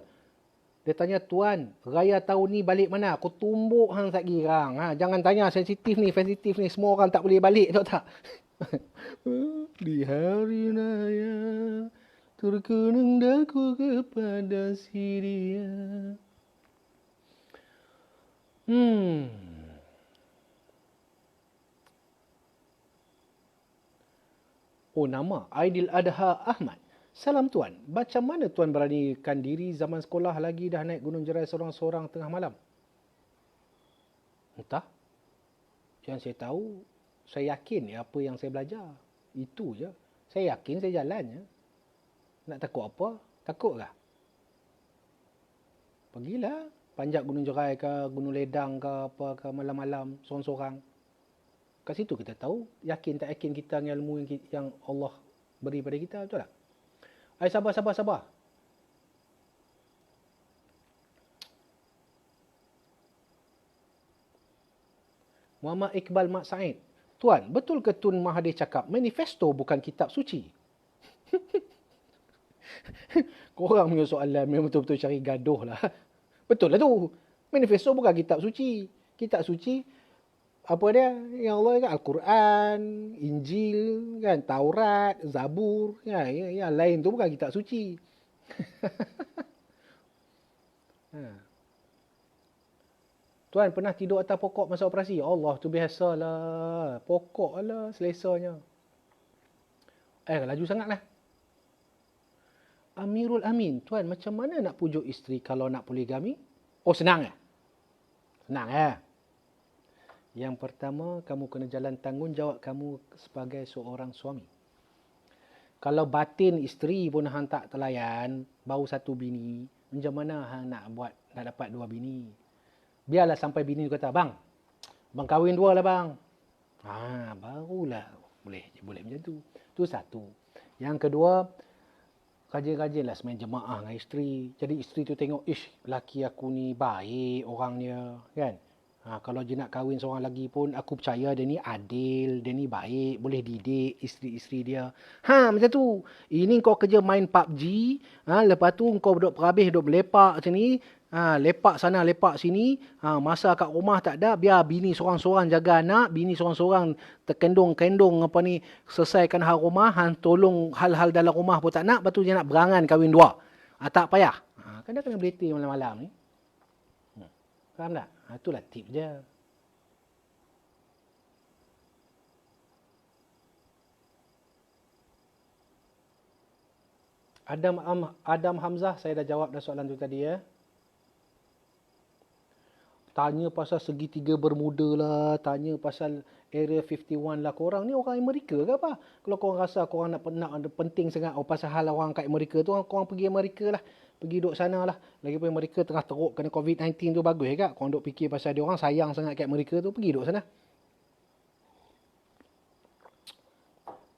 Dia Dia tanya, tuan, raya tahun ni balik mana? Aku tumbuk hang tak girang. Jangan tanya sensitif ni. Semua orang tak boleh balik, tahu tak? Di hari raya terkenang daku kepada si dia. Oh, nama Aidil Adha Ahmad. Salam tuan, macam mana tuan beranikan diri zaman sekolah lagi dah naik Gunung Jerai seorang-seorang tengah malam? Entah. Yang saya tahu, saya yakin apa yang saya belajar. Itu je. Saya yakin saya jalan je. Nak takut apa? Takut kah? Pergilah. Panjat Gunung Jerai ke, Gunung Ledang ke apa ke malam-malam, seorang-seorang. Kat situ kita tahu, yakin tak yakin kita dengan ilmu yang Allah beri pada kita, betul tak? Sabar. Muhammad Iqbal Mak Said. Tuan, betul ke Tun Mahathir cakap manifesto bukan kitab suci? Korang punya soalan memang betul-betul cari gaduh lah. Betul lah tu. Manifesto bukan kitab suci. Kitab suci, apa dia? Yang Allah kan Al-Quran, Injil, kan Taurat, Zabur, kan? Yang lain tu bukan kitab suci. Tuan pernah tidur atas pokok masa operasi? Allah tu biasalah. Pokok lah selesanya. Laju sangatlah. Amirul Amin, tuan macam mana nak pujuk isteri kalau nak poligami? Oh, senang ya? Senang ya? Yang pertama, kamu kena jalan tanggungjawab kamu sebagai seorang suami. Kalau batin isteri pun hang tak terlayan, baru satu bini, macam mana hang nak buat, nak dapat dua bini? Biarlah sampai bini kata, bang kahwin dua lah bang. Barulah boleh macam tu. Tu satu. Yang kedua, rajin-rajinlah semain jemaah dengan isteri. Jadi isteri tu tengok, lelaki aku ni baik orangnya, kan? Kalau dia nak kahwin seorang lagi pun, aku percaya dia ni adil, dia ni baik, boleh didik isteri-isteri dia. Macam tu. Ini kau kerja main PUBG, lepas tu kau duduk perhabis, duduk berlepak macam ni, lepak sana, lepak sini, masa kat rumah tak ada, biar bini seorang-seorang jaga anak, bini seorang-seorang terkendung-kendung apa ni, selesaikan hal rumah, tolong hal-hal dalam rumah pun tak nak, lepas tu dia nak berangan kahwin dua. Tak payah. Kan dia kena beriti malam-malam ni. Faham tak? Itulah tip je. Adam Hamzah, saya dah jawab dah soalan tu tadi ya. Tanya pasal segitiga Bermuda lah, tanya pasal Area 51 lah. Korang ni orang Amerika ke apa? Kalau korang rasa korang nak penting sangat pasal hal orang kat Amerika tu, korang pergi Amerika lah. Pergi duduk sana lah. Lagipun Amerika tengah teruk kena COVID-19 tu, bagus kan? Korang duduk fikir pasal dia orang sayang sangat kat Amerika tu, pergi duduk sana.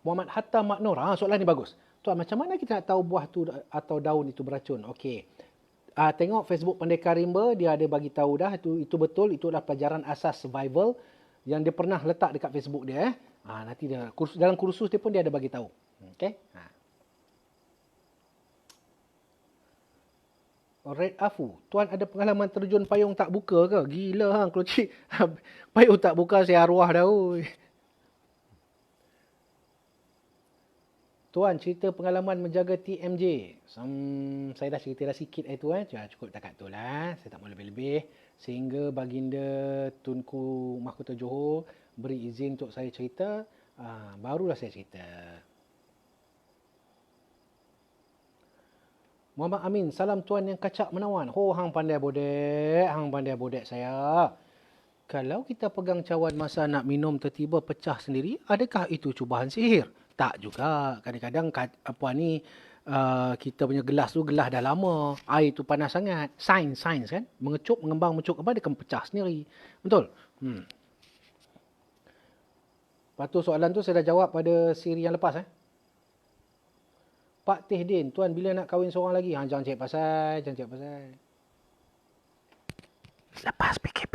Muhammad Hatta Maknur, soalan ni bagus. Tuan, macam mana kita nak tahu buah tu atau daun itu beracun? Okey. Tengok Facebook Pendekar Rimba, dia ada bagi tahu dah, itu betul, itu adalah pelajaran asas survival yang dia pernah letak dekat Facebook dia. Nanti dia dalam kursus dia pun dia ada bagi tahu. Okey. Red Afu, tuan ada pengalaman terjun payung tak buka ke? Gila hang, kalau payung tak buka saya arwah dah. Tuan, cerita pengalaman menjaga TMJ. Saya dah cerita dah sikit itu. Cukup takat tu lah. Saya tak mau lebih-lebih. Sehingga baginda Tunku Mahkota Johor beri izin untuk saya cerita. Barulah saya cerita. Muhammad Amin, salam tuan yang kacak menawan. Hang pandai bodek. Hang pandai bodek saya. Kalau kita pegang cawan masa nak minum tiba-tiba pecah sendiri, adakah itu cubaan sihir? Tak juga. Kadang-kadang kita punya gelas tu gelas dah lama. Air tu panas sangat. Sains kan. Mengecup, mengembang, mencuk apa, dia akan pecah sendiri. Betul? Lepas tu soalan tu saya dah jawab pada siri yang lepas. Pak Teh Din, tuan bila nak kahwin seorang lagi? Jangan cek pasal. Lepas PKP.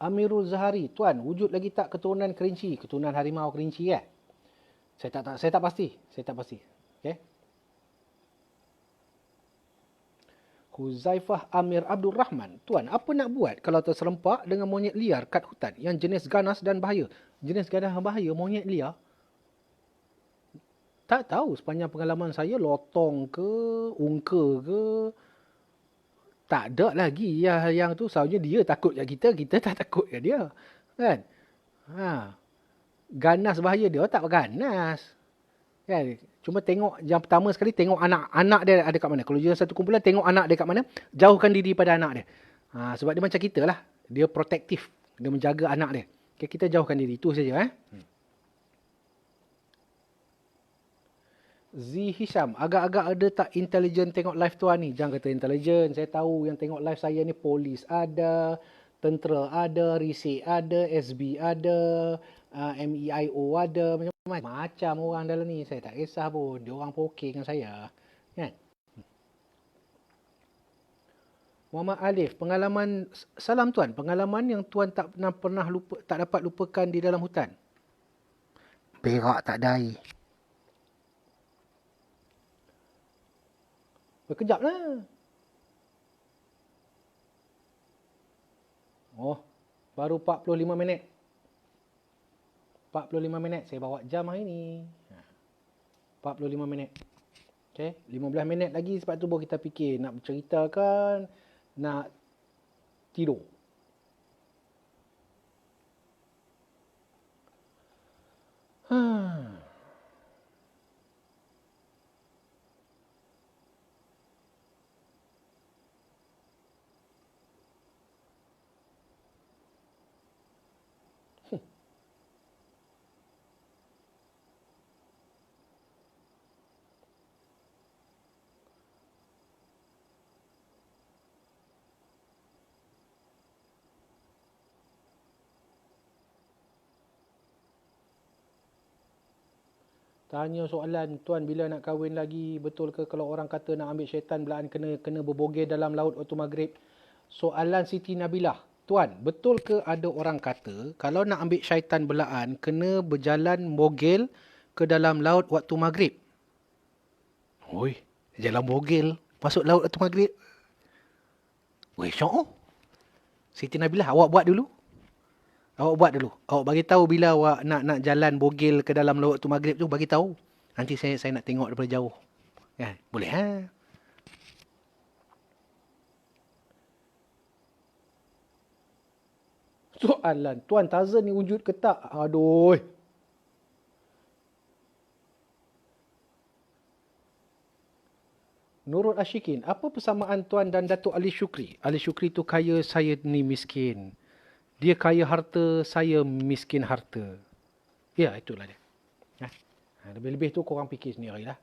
Amirul Zahari, tuan, wujud lagi tak keturunan kerinci? Keturunan harimau kerinci Saya tak pasti. Okey. Huzaifah Amir Abdul Rahman. Tuan, apa nak buat kalau terserempak dengan monyet liar kat hutan yang jenis ganas dan bahaya? Jenis ganas dan bahaya, monyet liar? Tak tahu, sepanjang pengalaman saya, lotong ke, ungka ke, tak ada lagi yang tu. Soalnya dia takut kat kita, kita tak takut kat dia. Kan? Ha. Ganas bahaya, dia tak ganas. Kan? Cuma tengok, yang pertama sekali tengok anak dia ada kat mana. Kalau dia satu kumpulan, tengok anak dia kat mana, jauhkan diri pada anak dia. Sebab dia macam kita lah. Dia protektif. Dia menjaga anak dia. Okay, kita jauhkan diri. Itu saja. Z Hisham, agak-agak ada tak intelijen tengok live tuan ni? Jangan kata intelijen. Saya tahu yang tengok live saya ni polis ada, tentera ada, risik ada, SB ada, MEIO ada, macam orang dalam ni. Saya tak kisah pun. Dia orang pun okey dengan saya. Kan? Muhammad Alif, pengalaman, salam tuan, pengalaman yang tuan tak pernah lupa, tak dapat lupakan di dalam hutan. Berak tak ada air. Berkejap lah. Oh, baru 45 minit. 45 minit. Saya bawa jam hari ni. 45 minit. Okay, 15 minit lagi, sebab tu baru kita fikir nak berceritakan, nak tidur. Tanya soalan, tuan bila nak kahwin lagi? Betul ke kalau orang kata nak ambil syaitan belaan kena berbogel dalam laut waktu maghrib? Soalan Siti Nabilah. Tuan, betul ke ada orang kata kalau nak ambil syaitan belaan kena berjalan bogel ke dalam laut waktu maghrib? Oi, jalan bogel masuk laut waktu maghrib. Weh, syok. Siti Nabilah, awak buat dulu. Awak bagi tahu bila awak nak jalan bogel ke dalam laut tu maghrib tu, bagi tahu. Nanti saya nak tengok daripada jauh. Kan? Boleh ha? Soalan, tuan Tarzan ni wujud ke tak? Aduh. Nurul Ashikin, apa persamaan tuan dan Datuk Ali Shukri? Ali Shukri tu kaya, saya ni miskin. Dia kaya harta, saya miskin harta. Ya, itulah dia. Lebih-lebih tu korang fikir sendirilah.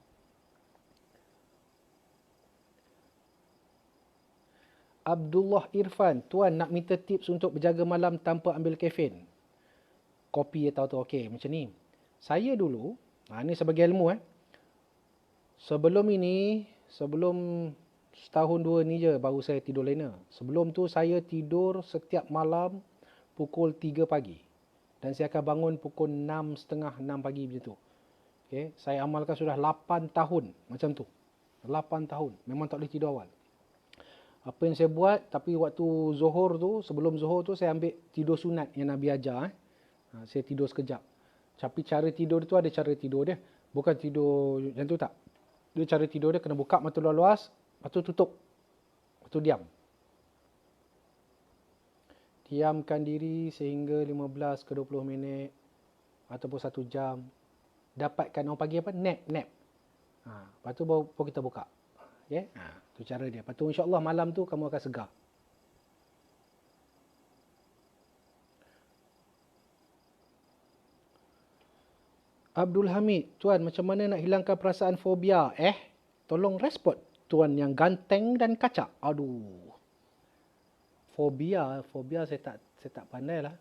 Abdullah Irfan, tuan nak minta tips untuk berjaga malam tanpa ambil kafein. Kopi atau tu okey, macam ni. Saya dulu, ni sebagai ilmu sebelum setahun dua ni je baru saya tidur lena. Sebelum tu saya tidur setiap malam pukul 3 pagi. Dan saya akan bangun pukul 6.30, 6 pagi macam tu. Okay. Saya amalkan sudah 8 tahun macam tu. 8 tahun. Memang tak boleh tidur awal. Apa yang saya buat, tapi waktu Zuhur tu, sebelum Zuhur tu saya ambil tidur sunat yang Nabi ajar. Saya tidur sekejap. Tapi cara tidur tu ada cara tidur dia. Bukan tidur macam tu tak. Dia cara tidur dia kena buka mata luas-luas, lepas tu tutup. Lepas tu diam. Diamkan diri sehingga 15 ke 20 minit ataupun 1 jam. Dapatkan orang panggil apa? Nap. Lepas tu baru kita buka. Okay? Tu cara dia. Lepas tu insya-Allah malam tu kamu akan segar. Abdul Hamid, tuan macam mana nak hilangkan perasaan fobia? Tolong respon tuan yang ganteng dan kacak. Aduh. Fobia saya tak pandai lah.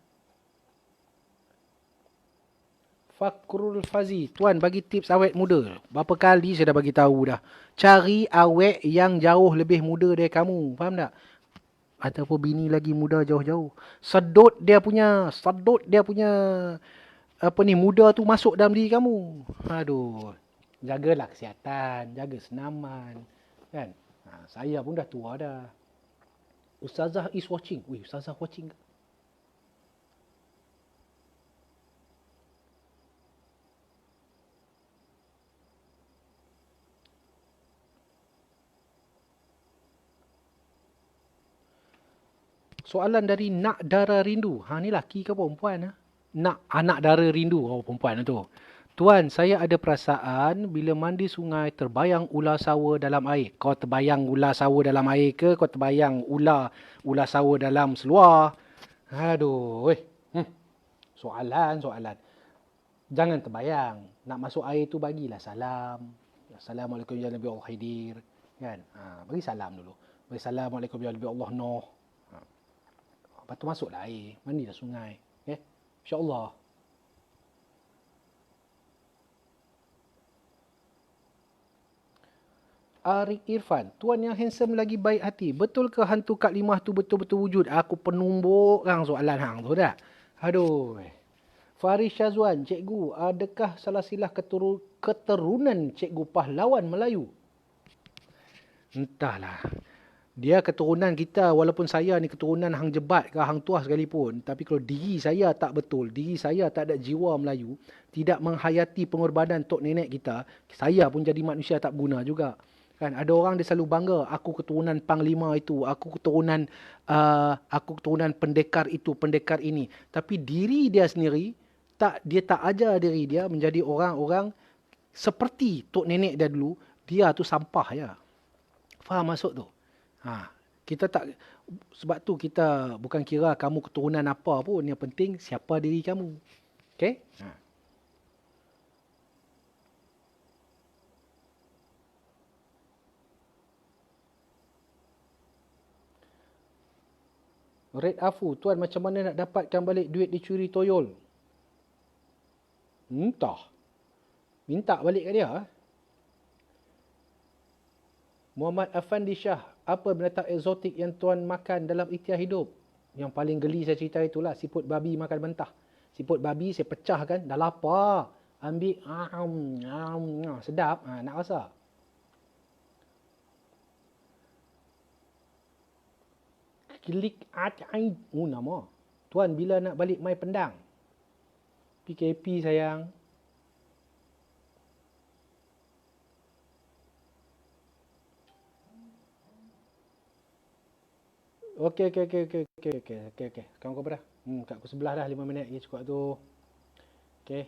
Fakrul Fazi, tuan bagi tips awet muda. Berapa kali saya dah bagi tahu dah. Cari awet yang jauh lebih muda dari kamu. Faham tak? Ataupun bini lagi muda jauh-jauh. Sedut dia punya muda tu masuk dalam diri kamu. Aduh. Jagalah kesihatan, jaga senaman, kan? Saya pun dah tua dah. Ustazah is watching. Wih, Ustazah watching ke? Soalan dari Nak Dara Rindu. Ni laki ke perempuan? Anak Dara Rindu. Oh, perempuan tu. Tuan, saya ada perasaan bila mandi sungai terbayang ular sawa dalam air. Kau terbayang ular sawa dalam air ke? Kau terbayang ular sawa dalam seluar? Aduh, soalan. Jangan terbayang. Nak masuk air tu bagilah salam. Assalamualaikum ya Nabi Allah Khidir. Kan? Bagi salam dulu. Bagi Assalamualaikum ya Nabi Allah Nuh. Lepas tu masuklah air. Mandilah sungai. InsyaAllah. Arik Irfan, tuan yang handsome lagi baik hati. Betul ke hantu Kak Limah tu betul-betul wujud? Aku penumbuk hang soalan hang tu dah. Aduh. Faris Syazwan, cikgu, adakah salah silah keturunan cikgu pahlawan Melayu? Entahlah. Dia keturunan kita, walaupun saya ni keturunan hang jebat ke hang tuah sekalipun. Tapi kalau diri saya tak betul, diri saya tak ada jiwa Melayu, tidak menghayati pengorbanan tok nenek kita, saya pun jadi manusia tak berguna juga. Kan ada orang dia selalu bangga, aku keturunan panglima itu, aku keturunan pendekar itu, pendekar ini. Tapi diri dia sendiri dia tak ajar diri dia menjadi orang-orang seperti tok nenek dia dulu. Dia tu sampah ya. Faham maksud tu? Kita tak, sebab tu kita bukan kira kamu keturunan apa pun, yang penting siapa diri kamu. Okey? Red Afu, tuan macam mana nak dapatkan balik duit dicuri toyol? Entah. Minta balik ke dia. Muhammad Afandi Shah, apa binatang eksotik yang tuan makan dalam ikhtiar hidup? Yang paling geli saya cerita itulah siput babi makan mentah. Siput babi saya pecahkan, dah lapar. Ambil, sedap, nak rasa. Klik acaid. Nama. Tuan bila nak balik mai Pendang? PKP sayang. Okey. Sekarang kau berapa dah? Kat pukul 11 dah, 5 minit lagi cukup tu. Okey.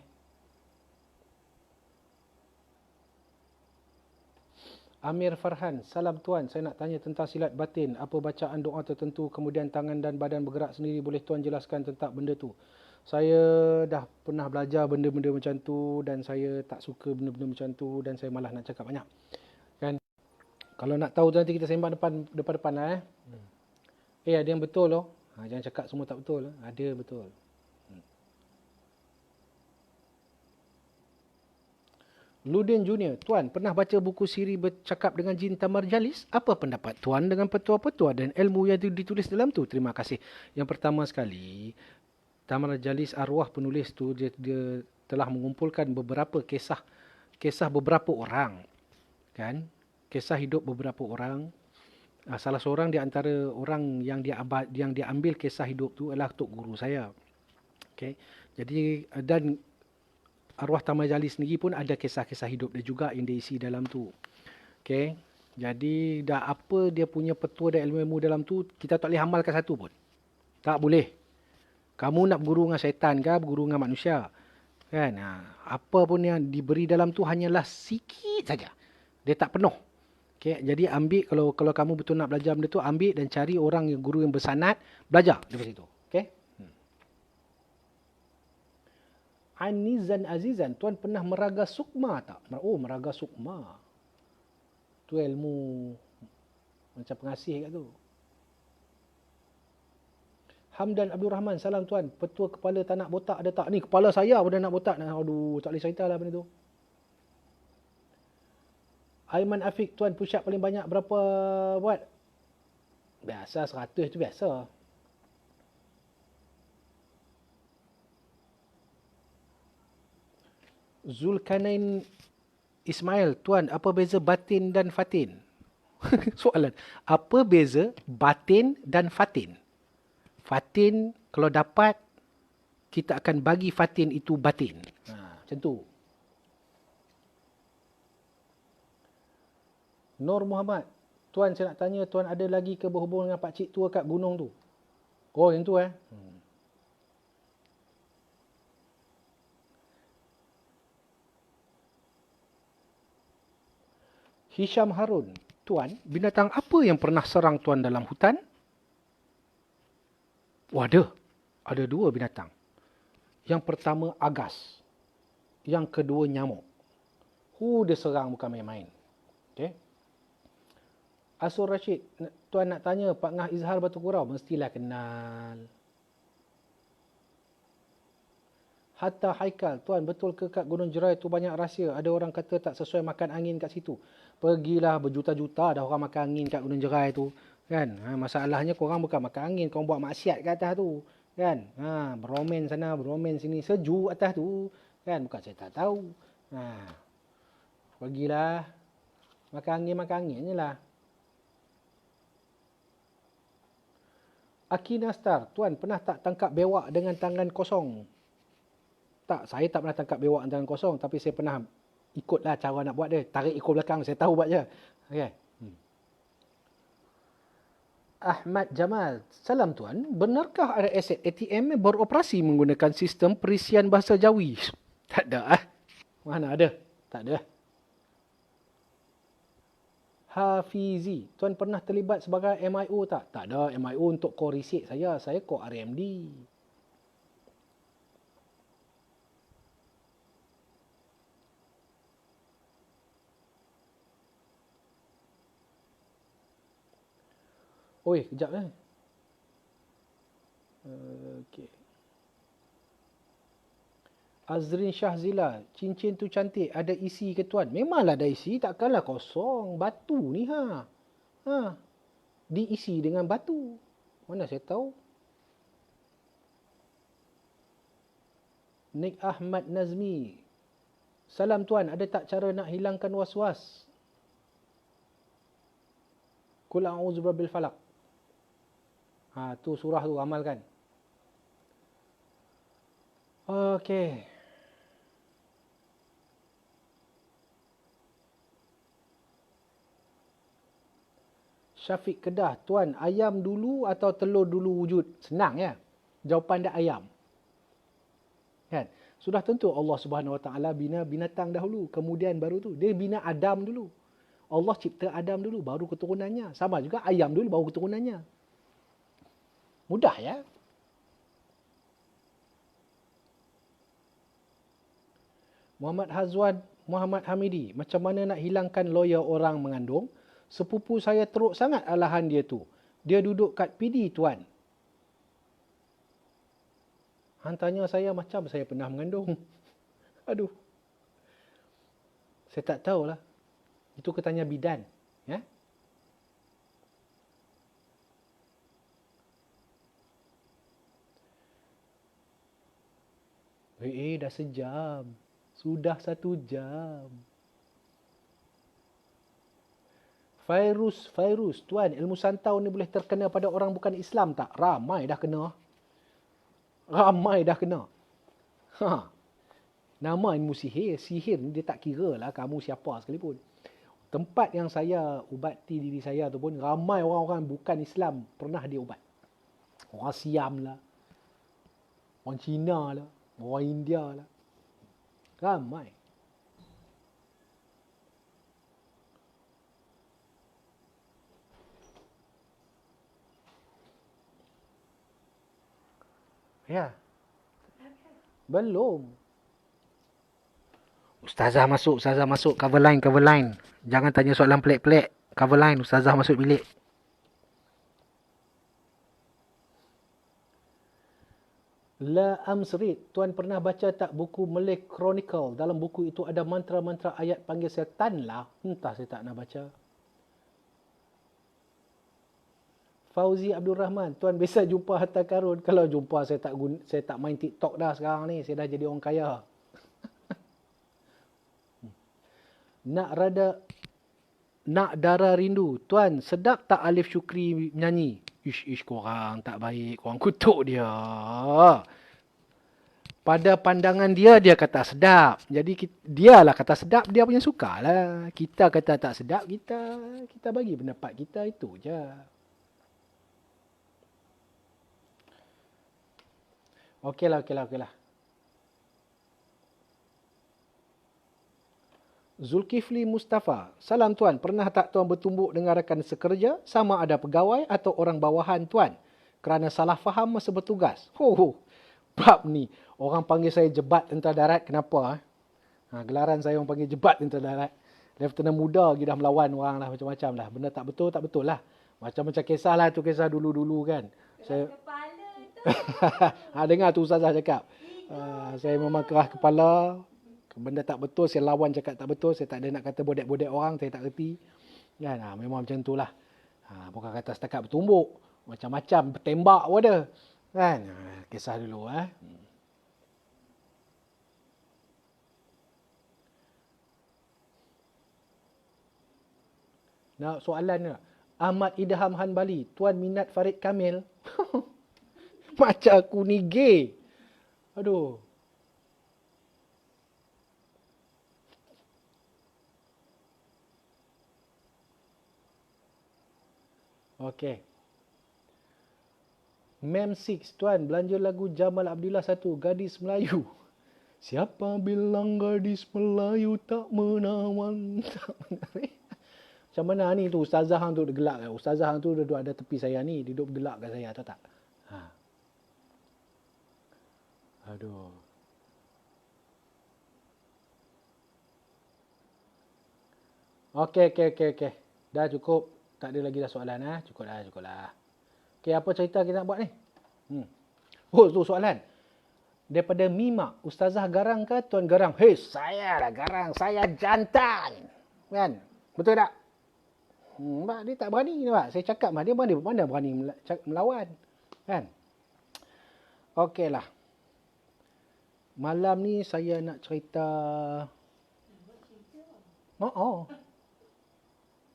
Amir Farhan, salam tuan. Saya nak tanya tentang silat batin. Apa bacaan doa tertentu, kemudian tangan dan badan bergerak sendiri. Boleh tuan jelaskan tentang benda tu? Saya dah pernah belajar benda-benda macam tu dan saya tak suka benda-benda macam tu dan saya malah nak cakap banyak. Kan? Kalau nak tahu tu nanti kita sembang depan-depan lah. Ada yang betul loh. Jangan cakap semua tak betul. Ada betul. Ludin Junior, tuan pernah baca buku siri bercakap dengan jin Tamar Jalis? Apa pendapat tuan dengan petua-petua dan ilmu yang ditulis dalam tu? Terima kasih. Yang pertama sekali, Tamar Jalis arwah penulis tu dia telah mengumpulkan beberapa kisah beberapa orang. Kan? Kisah hidup beberapa orang. Salah seorang di antara orang yang dia ambil kisah hidup tu adalah tok guru saya. Okay? Jadi dan arwah Tamar Jalis sendiri pun ada kisah-kisah hidup dia juga yang dia isi dalam tu. Okay? Jadi dah apa dia punya petua dan ilmu-ilmu dalam tu, kita tak boleh amalkan satu pun. Tak boleh. Kamu nak berguru dengan syaitan ke, berguru dengan manusia. Kan? Apa pun yang diberi dalam tu hanyalah sikit saja. Dia tak penuh. Okay? Jadi ambil, kalau kamu betul nak belajar benda tu, ambil dan cari orang yang guru yang bersanad, belajar dari situ. Okay? Anizan Azizan, tuan pernah meraga sukma tak? Oh, meraga sukma. Tu ilmu macam pengasih kat tu. Hamdan Abdul Rahman, salam tuan. Petua kepala tak nak botak ada tak? Ni kepala saya pun dah nak botak. Aduh, tak boleh cerita lah benda tu. Aiman Afiq, tuan push up paling banyak berapa buat? Biasa 100 tu biasa. Zulkarnain Ismail, tuan apa beza batin dan fatin? Soalan. Apa beza batin dan fatin? Fatin kalau dapat, kita akan bagi fatin itu batin. Macam tu. Nur Muhammad. Tuan, saya nak tanya, Tuan ada lagi ke berhubung dengan pakcik tua kat gunung tu? Oh, yang tu Hisham Harun. Tuan, binatang apa yang pernah serang Tuan dalam hutan? Oh, ada. Ada 2 binatang. Yang pertama agas. Yang kedua nyamuk. Dia serang bukan main-main. Okay. Asur Rashid, Tuan nak tanya Pak Ngah Izhar Batu Kurau, mestilah kenal. Hatta Haikal, Tuan betul ke kat Gunung Jerai tu banyak rahsia? Ada orang kata tak sesuai makan angin kat situ. Pergilah berjuta-juta dah orang makan angin kat Gunung Jerai tu. Kan? Masalahnya korang bukan makan angin, korang buat maksiat kat atas tu. Kan? Beromen sana, beromen sini, sejuk atas tu. Kan? Bukan saya tak tahu. Pergilah makan angin je lah. Akina Star, Tuan pernah tak tangkap bewak dengan tangan kosong? Tak, saya tak pernah tangkap bewak dengan tangan kosong, tapi saya pernah ikutlah cara nak buat dia. Tarik ikut belakang, saya tahu buat je. Okay. Ahmad Jamal, salam Tuan. Benarkah ada aset ATM beroperasi menggunakan sistem perisian bahasa Jawi? Tak ada. Mana ada? Tak ada. Hafizi, Tuan pernah terlibat sebagai MIO tak? Tak ada. MIO untuk core research saya. Saya core RMD. Oi, kejap Okey. Azrin Syahzila, cincin tu cantik, ada isi ke Tuan? Memanglah ada isi, takkanlah kosong. Batu ni diisi dengan batu. Mana saya tahu. Nik Ahmad Nazmi, salam Tuan, ada tak cara nak hilangkan was-was? Qul a'udzu birabbil falaq. Tu surah tu amalkan. Okey. Syafiq Kedah, Tuan, ayam dulu atau telur dulu wujud? Senang ya. Jawapan dia ayam. Kan? Sudah tentu Allah Subhanahu Wa Taala bina binatang dahulu, kemudian baru tu dia bina Adam dulu. Allah cipta Adam dulu, baru keturunannya. Sama juga ayam dulu, baru keturunannya. Mudah ya. Muhammad Hazwan, Muhammad Hamidi, macam mana nak hilangkan lawyer orang mengandung? Sepupu saya teruk sangat alahan dia tu. Dia duduk kat PD, Tuan. Tanya saya macam saya pernah mengandung. Aduh. Saya tak tahulah. Itu ketanya bidan. Ya? Dah sejam. Sudah 1 jam. Virus. Tuan, ilmu santau ni boleh terkena pada orang bukan Islam tak? Ramai dah kena. Nama ilmu sihir. Sihir ni dia tak kira lah kamu siapa sekalipun. Tempat yang saya ubati diri saya tu pun ramai orang-orang bukan Islam pernah dia ubat. Orang Siam lah. Orang Cina lah. Orang India lah. Ramai. Ya. Belum. Ustazah masuk. Cover line. Jangan tanya soalan pelik-pelik. Cover line. Ustazah masuk bilik. La Amsrit. Tuan pernah baca tak buku Malay Chronicle? Dalam buku itu ada mantra-mantra ayat panggil setan lah. Entah saya tak nak baca. Fauzi Abdul Rahman, Tuan biasa jumpa harta karun. Kalau jumpa saya tak main TikTok dah sekarang ni. Saya dah jadi orang kaya. Nak rada Nak Dara Rindu. Tuan, sedap tak Alif Syukri menyanyi? Ish, korang tak baik. Korang kutuk dia. Pada pandangan dia, dia kata sedap. Jadi, dialah kata sedap, dia punya suka lah. Kita kata tak sedap, kita bagi pendapat kita, itu je. Okeylah. Zulkifli Mustafa. Salam tuan, pernah tak tuan bertumbuk dengan rakan sekerja, sama ada pegawai atau orang bawahan tuan, kerana salah faham masa bertugas? Bab ni, orang panggil saya jebat tentera darat, kenapa? Gelaran saya orang panggil jebat tentera darat. Lieutenant muda lagi dah melawan orang lah, macam-macam lah. Benda tak betul lah. Macam-macam kisah lah tu, kisah dulu-dulu kan. Saya Kepala tu. dengar tu ustazah cakap. Saya memang keras kepala. Benda tak betul, saya lawan cakap tak betul. Saya tak ada nak kata bodek-bodek orang, saya tak reti. Kan? Memang macam tu lah. Bukan kata setakat bertumbuk. Macam-macam, bertembak pun ada. Kan? Kisah dulu. Nah, soalan ni. Ahmad Idham Hanbali. Tuan minat Farid Kamil? Macam aku ni gay. Aduh. Okey. Mem 6, tuan, belanja lagu Jamal Abdillah 1, Gadis Melayu. Siapa bilang gadis Melayu tak menawan? Macam mana ni tu ustazah hang tu dia gelak kan? Ustazah hang tu duduk ada tepi saya ni, dia duduk gelak kat saya, tahu tak? Aduh. Okey. Dah cukup. Tak ada lagi dah soalan Cukup lah. Okey, apa cerita kita nak buat ni? Tu soalan. Daripada Mima, ustazah garang ke tuan garang? Hei, saya dah garang, saya jantan. Kan? Betul tak? Dia tak berani ni, Pak. Saya cakap dia mana berani melawan. Kan? Okeylah. Malam ni saya nak cerita.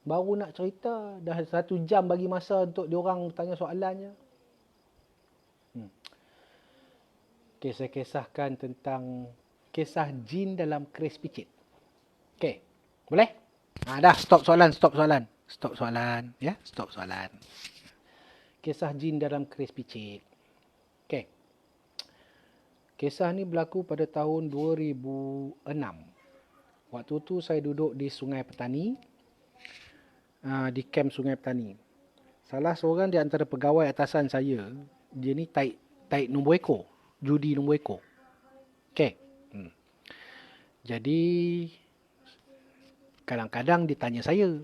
Baru nak cerita. Dah 1 jam bagi masa untuk diorang tanya soalannya. Okay, saya kisahkan tentang kisah jin dalam keris picit. Okay, boleh? Dah, stop soalan. Ya, stop soalan. Kisah jin dalam keris picit. Okay. Kisah ni berlaku pada tahun 2006. Waktu tu saya duduk di Sungai Petani. Di kem Sungai Petani. Salah seorang di antara pegawai atasan saya, dia ni taik nombor ekor. Judi nombor ekor. Okay. Jadi, kadang-kadang dia tanya saya.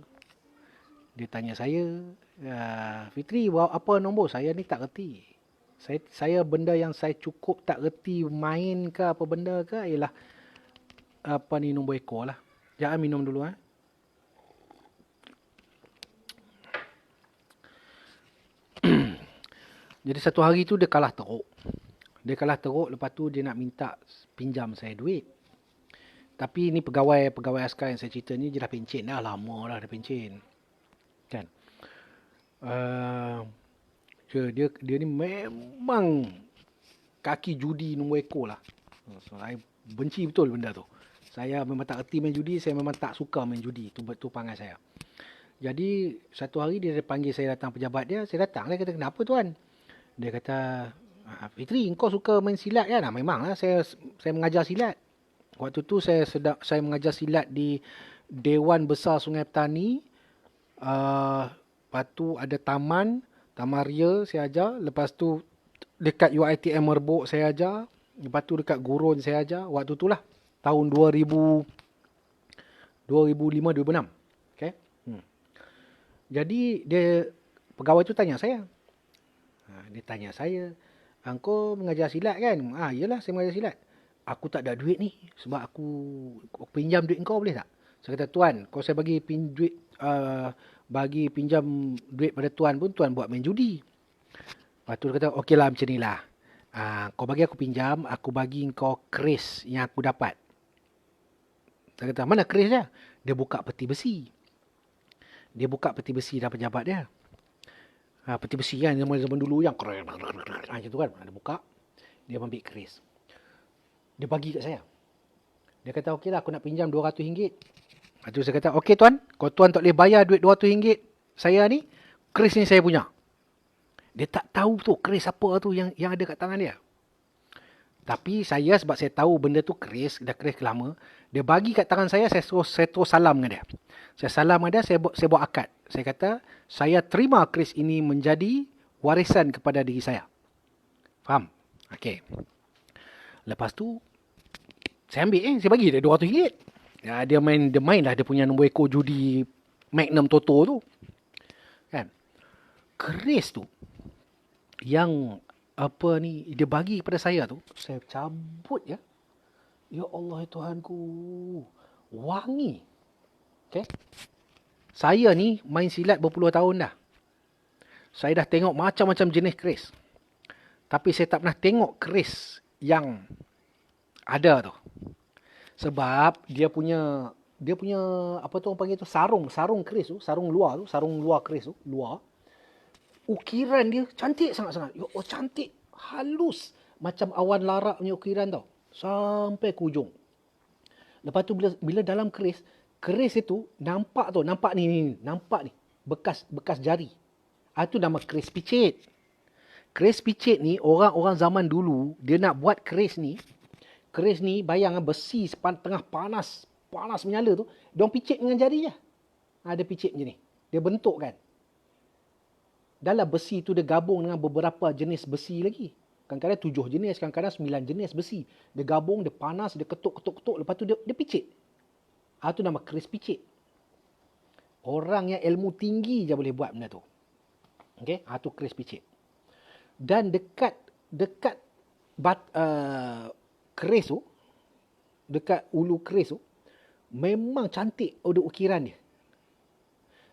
Fitri, apa nombor? Saya ni tak reti. Saya benda yang saya cukup tak reti main ke apa benda ke ialah apa ni nombor ekor lah. Jangan minum dulu Jadi satu hari tu dia kalah teruk. Lepas tu dia nak minta pinjam saya duit. Tapi ni pegawai askar yang saya cerita ni dia dah pencen dah. Lama dah dia pencen. Kan? Dia ni memang kaki judi nombor ekor lah. So, saya benci betul benda tu. Saya memang tak erti main judi. Saya memang tak suka main judi. Tu panggil saya. Jadi satu hari dia panggil saya datang pejabat dia. Saya datang. Dia kata, kenapa tuan? Dia kata, Fitri, kau suka main silat kan? Memanglah saya mengajar silat. Waktu tu saya mengajar silat di Dewan Besar Sungai Petani. Lepas tu ada Taman Ria saya ajar. Lepas tu dekat UiTM Merbok saya ajar. Lepas tu dekat Gurun saya ajar. Waktu tu lah. Tahun 2005-2006. Okay? Jadi pegawai tu tanya saya. Dia tanya saya, engkau mengajar silat kan? Iyalah saya mengajar silat. Aku tak ada duit ni. Sebab aku pinjam duit kau boleh tak? Saya kata, tuan, kalau saya bagi pinjam duit pada tuan pun, tuan buat main judi. Lepas tu dia kata, okeylah macam ni lah. Kau bagi aku pinjam, aku bagi kau keris yang aku dapat. Saya kata, mana keris dia? Dia buka peti besi. Dia buka peti besi dah pejabat dia. Peti besi kan zaman dulu yang keren. Macam tu kan. Dia buka. Dia ambil keris. Dia bagi kat saya. Dia kata, okey lah aku nak pinjam RM200. Lepas tu saya kata, okey tuan. Kalau tuan tak boleh bayar duit RM200 saya ni, keris ni saya punya. Dia tak tahu tu keris apa tu yang ada kat tangan dia. Tapi saya sebab saya tahu benda tu keris, dah keris lama, dia bagi kat tangan saya terus salam dengan dia. Saya salam dengan dia, saya buat akad. Saya kata, saya terima keris ini menjadi warisan kepada diri saya. Faham? Okey. Lepas tu, saya ambil saya bagi dia RM200. Ya, dia main lah dia punya nombor ekor judi Magnum Toto tu. Kan? Keris tu, yang dia bagi kepada saya tu, saya cabut ya. Ya Allah Tuhanku. Wangi. Okay. Saya ni main silat berpuluh tahun dah. Saya dah tengok macam-macam jenis keris. Tapi saya tak pernah tengok keris yang ada tu. Sebab dia punya apa tu orang panggil tu, sarung keris tu, sarung luar keris tu, luar. Ukiran dia cantik sangat-sangat. Ya Allah, cantik. Halus. Macam awan larak punya ukiran tau. Sampai ke ujung. Lepas tu bila dalam keris itu nampak ni. Nampak ni. Bekas jari. Itu nama keris picit. Keris picit ni, orang-orang zaman dulu, dia nak buat keris ni, bayang besi tengah panas menyala tu, dia orang picit dengan jari je. Ada picit macam ni. Dia bentuk kan. Dalam besi tu dia gabung dengan beberapa jenis besi lagi. Kadang-kadang 7 jenis, kadang-kadang 9 jenis besi. Dia gabung, dia panas, dia ketuk, lepas tu dia picit. Itu nama keris picit. Orang yang ilmu tinggi je boleh buat benda tu. Okey, itu keris picit. Dan dekat keris tu, dekat ulu keris tu, memang cantik ada ukiran dia.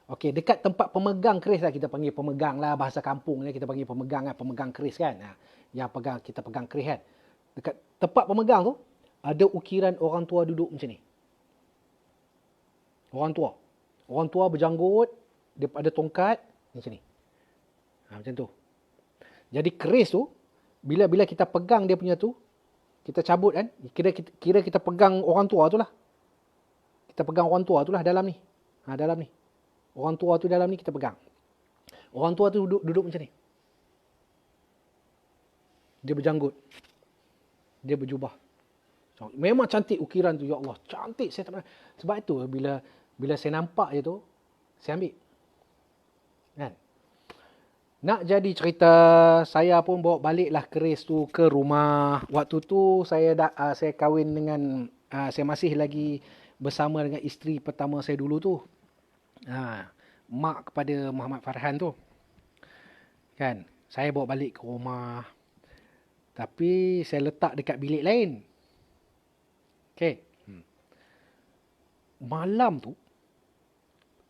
Okey, dekat tempat pemegang keris lah, kita panggil pemegang lah, bahasa kampung ni kita panggil pemegang lah, pemegang keris kan. Yang kita pegang keris kan. Dekat tempat pemegang tu, ada ukiran orang tua duduk macam ni. Orang tua berjanggut, dia ada tongkat, macam ni. Macam tu. Jadi keris tu, bila kita pegang dia punya tu, kita cabut kan, kira kita pegang orang tua tu lah. Kita pegang orang tua tu lah dalam ni. Dalam ni. Orang tua tu dalam ni kita pegang. Orang tua tu duduk macam ni. Dia berjanggut. Dia berjubah. Memang cantik ukiran tu. Ya Allah, cantik. Saya tak pernah. Sebab itu bila saya nampak je tu, saya ambil. Kan? Nak jadi cerita, saya pun bawa baliklah keris tu ke rumah. Waktu tu saya kahwin dengan, saya masih lagi bersama dengan isteri pertama saya dulu tu. Mak kepada Muhammad Farhan tu. Kan, saya bawa balik ke rumah. Tapi saya letak dekat bilik lain. Okey. Malam tu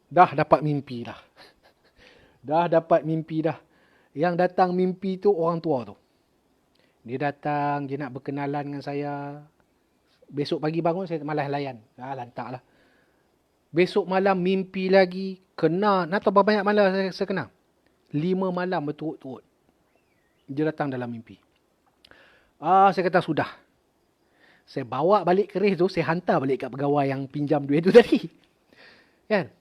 dah dapat mimpi dah. Yang datang mimpi tu orang tua tu. Dia datang, dia nak berkenalan dengan saya. Besok pagi bangun saya malas layan. Lantak lah. Besok malam mimpi lagi. Kena. Nak tahu berapa banyak malam saya kena? 5 malam berturut-turut. Dia datang dalam mimpi. Saya kata sudah. Saya bawa balik keris tu. Saya hantar balik kat pegawai yang pinjam duit tu tadi. Kan?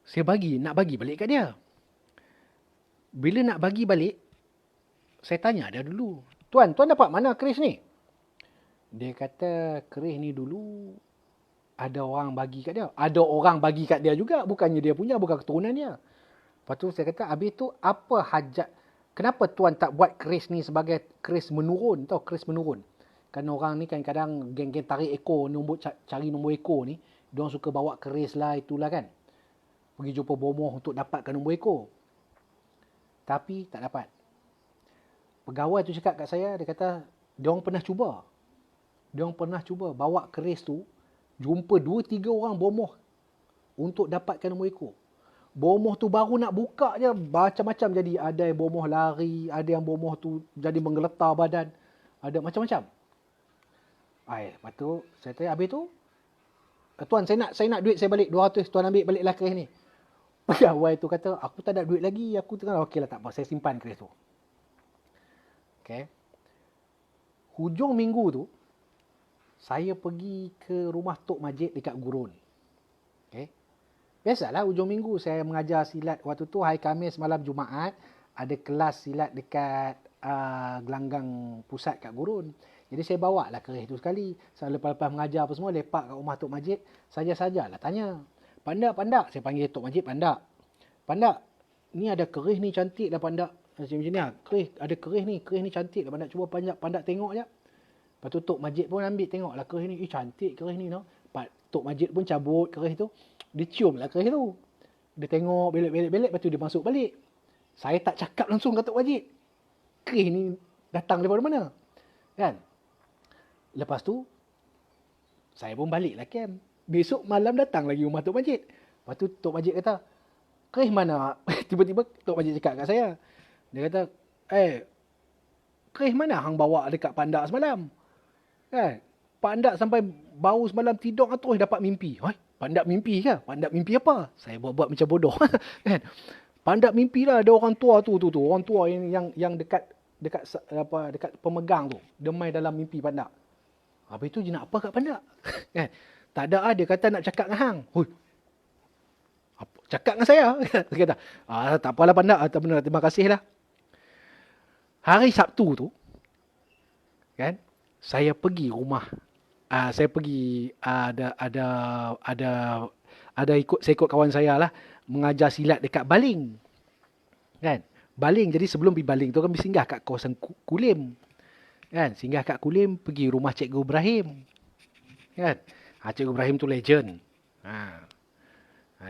Saya nak bagi balik kat dia. Bila nak bagi balik, saya tanya dia dulu. Tuan dapat mana keris ni? Dia kata keris ni dulu ada orang bagi kat dia. Ada orang bagi kat dia juga. Bukannya dia punya, bukan keturunan dia. Lepas tu saya kata, habis tu apa hajat? Kenapa tuan tak buat keris ni sebagai keris menurun? Tahu keris menurun. Kan orang ni kadang-kadang geng-geng tarik ekor, cari nombor ekor ni. Diorang suka bawa keris lah, itulah kan. Pergi jumpa bomoh untuk dapatkan nombor ekor. Tapi tak dapat. Pegawai tu cakap kat saya, dia kata, diorang pernah cuba bawa keris tu, jumpa 2-3 orang bomoh untuk dapatkan nombor ekor. Bomoh tu baru nak buka je, macam-macam jadi. Ada yang bomoh lari, ada yang bomoh tu jadi menggeletar badan. Ada macam-macam. Lepas tu, saya tanya, habis tu, tuan saya nak duit saya balik, 200, tuan ambil baliklah keris ni. Pegawai tu kata, aku tak ada duit lagi. Aku tengah, okey lah tak apa. Saya simpan keris tu. Okay. Hujung minggu tu, saya pergi ke rumah Tok Majid dekat Gurun. Okay. Biasalah hujung minggu saya mengajar silat. Waktu tu hari Khamis malam Jumaat, ada kelas silat dekat gelanggang pusat kat Gurun. Jadi saya bawa lah keris tu sekali. Saya lepas-lepas mengajar apa semua, lepak kat rumah Tok Majid. Saja-sajalah tanya. Pandak. Saya panggil Tok Majid Pandak. Pandak, ni ada keris ni cantik dah Pandak. Macam ni lah. Ada keris ni cantik dah Pandak. Cuba Pandak tengok je. Lepas tu Tok Majid pun ambil tengok lah keris ni. Cantik keris ni. No? Tok Majid pun cabut keris tu. Dia cium lah keris tu. Dia tengok belek. Lepas tu dia masuk balik. Saya tak cakap langsung kat Tok Majid. Keris ni datang daripada mana? Kan? Lepas tu, saya pun balik lah camp. Besok malam datang lagi rumah Tok Majid. Lepas tu Tok Majid kata, keris mana? Tiba-tiba Tok Majid cakap kat saya. Dia kata, keris mana hang bawa dekat Pandak semalam? Kan? Pandak sampai bau semalam tidur terus dapat mimpi. Pandak mimpi ke? Pandak mimpi apa? Saya buat macam bodoh. Kan? Pandak mimpi lah ada orang tua tu. Orang tua yang dekat pemegang tu. Dia main dalam mimpi Pandak. Habis tu dia nak apa kat Pandak? Kan? Tak ada dia kata nak cakap dengan hang. Cakap dengan saya. Dia kata, tak apalah Pandak. Terima kasih lah. Hari Sabtu tu, kan, saya pergi rumah. Saya pergi saya ikut kawan saya lah mengajar silat dekat Baling. Kan? Baling, jadi sebelum pergi Baling tu kan singgah kat kawasan Kulim. Kan? Singgah kat Kulim, pergi rumah Cikgu Ibrahim. Kan? Cikgu Ibrahim tu legend.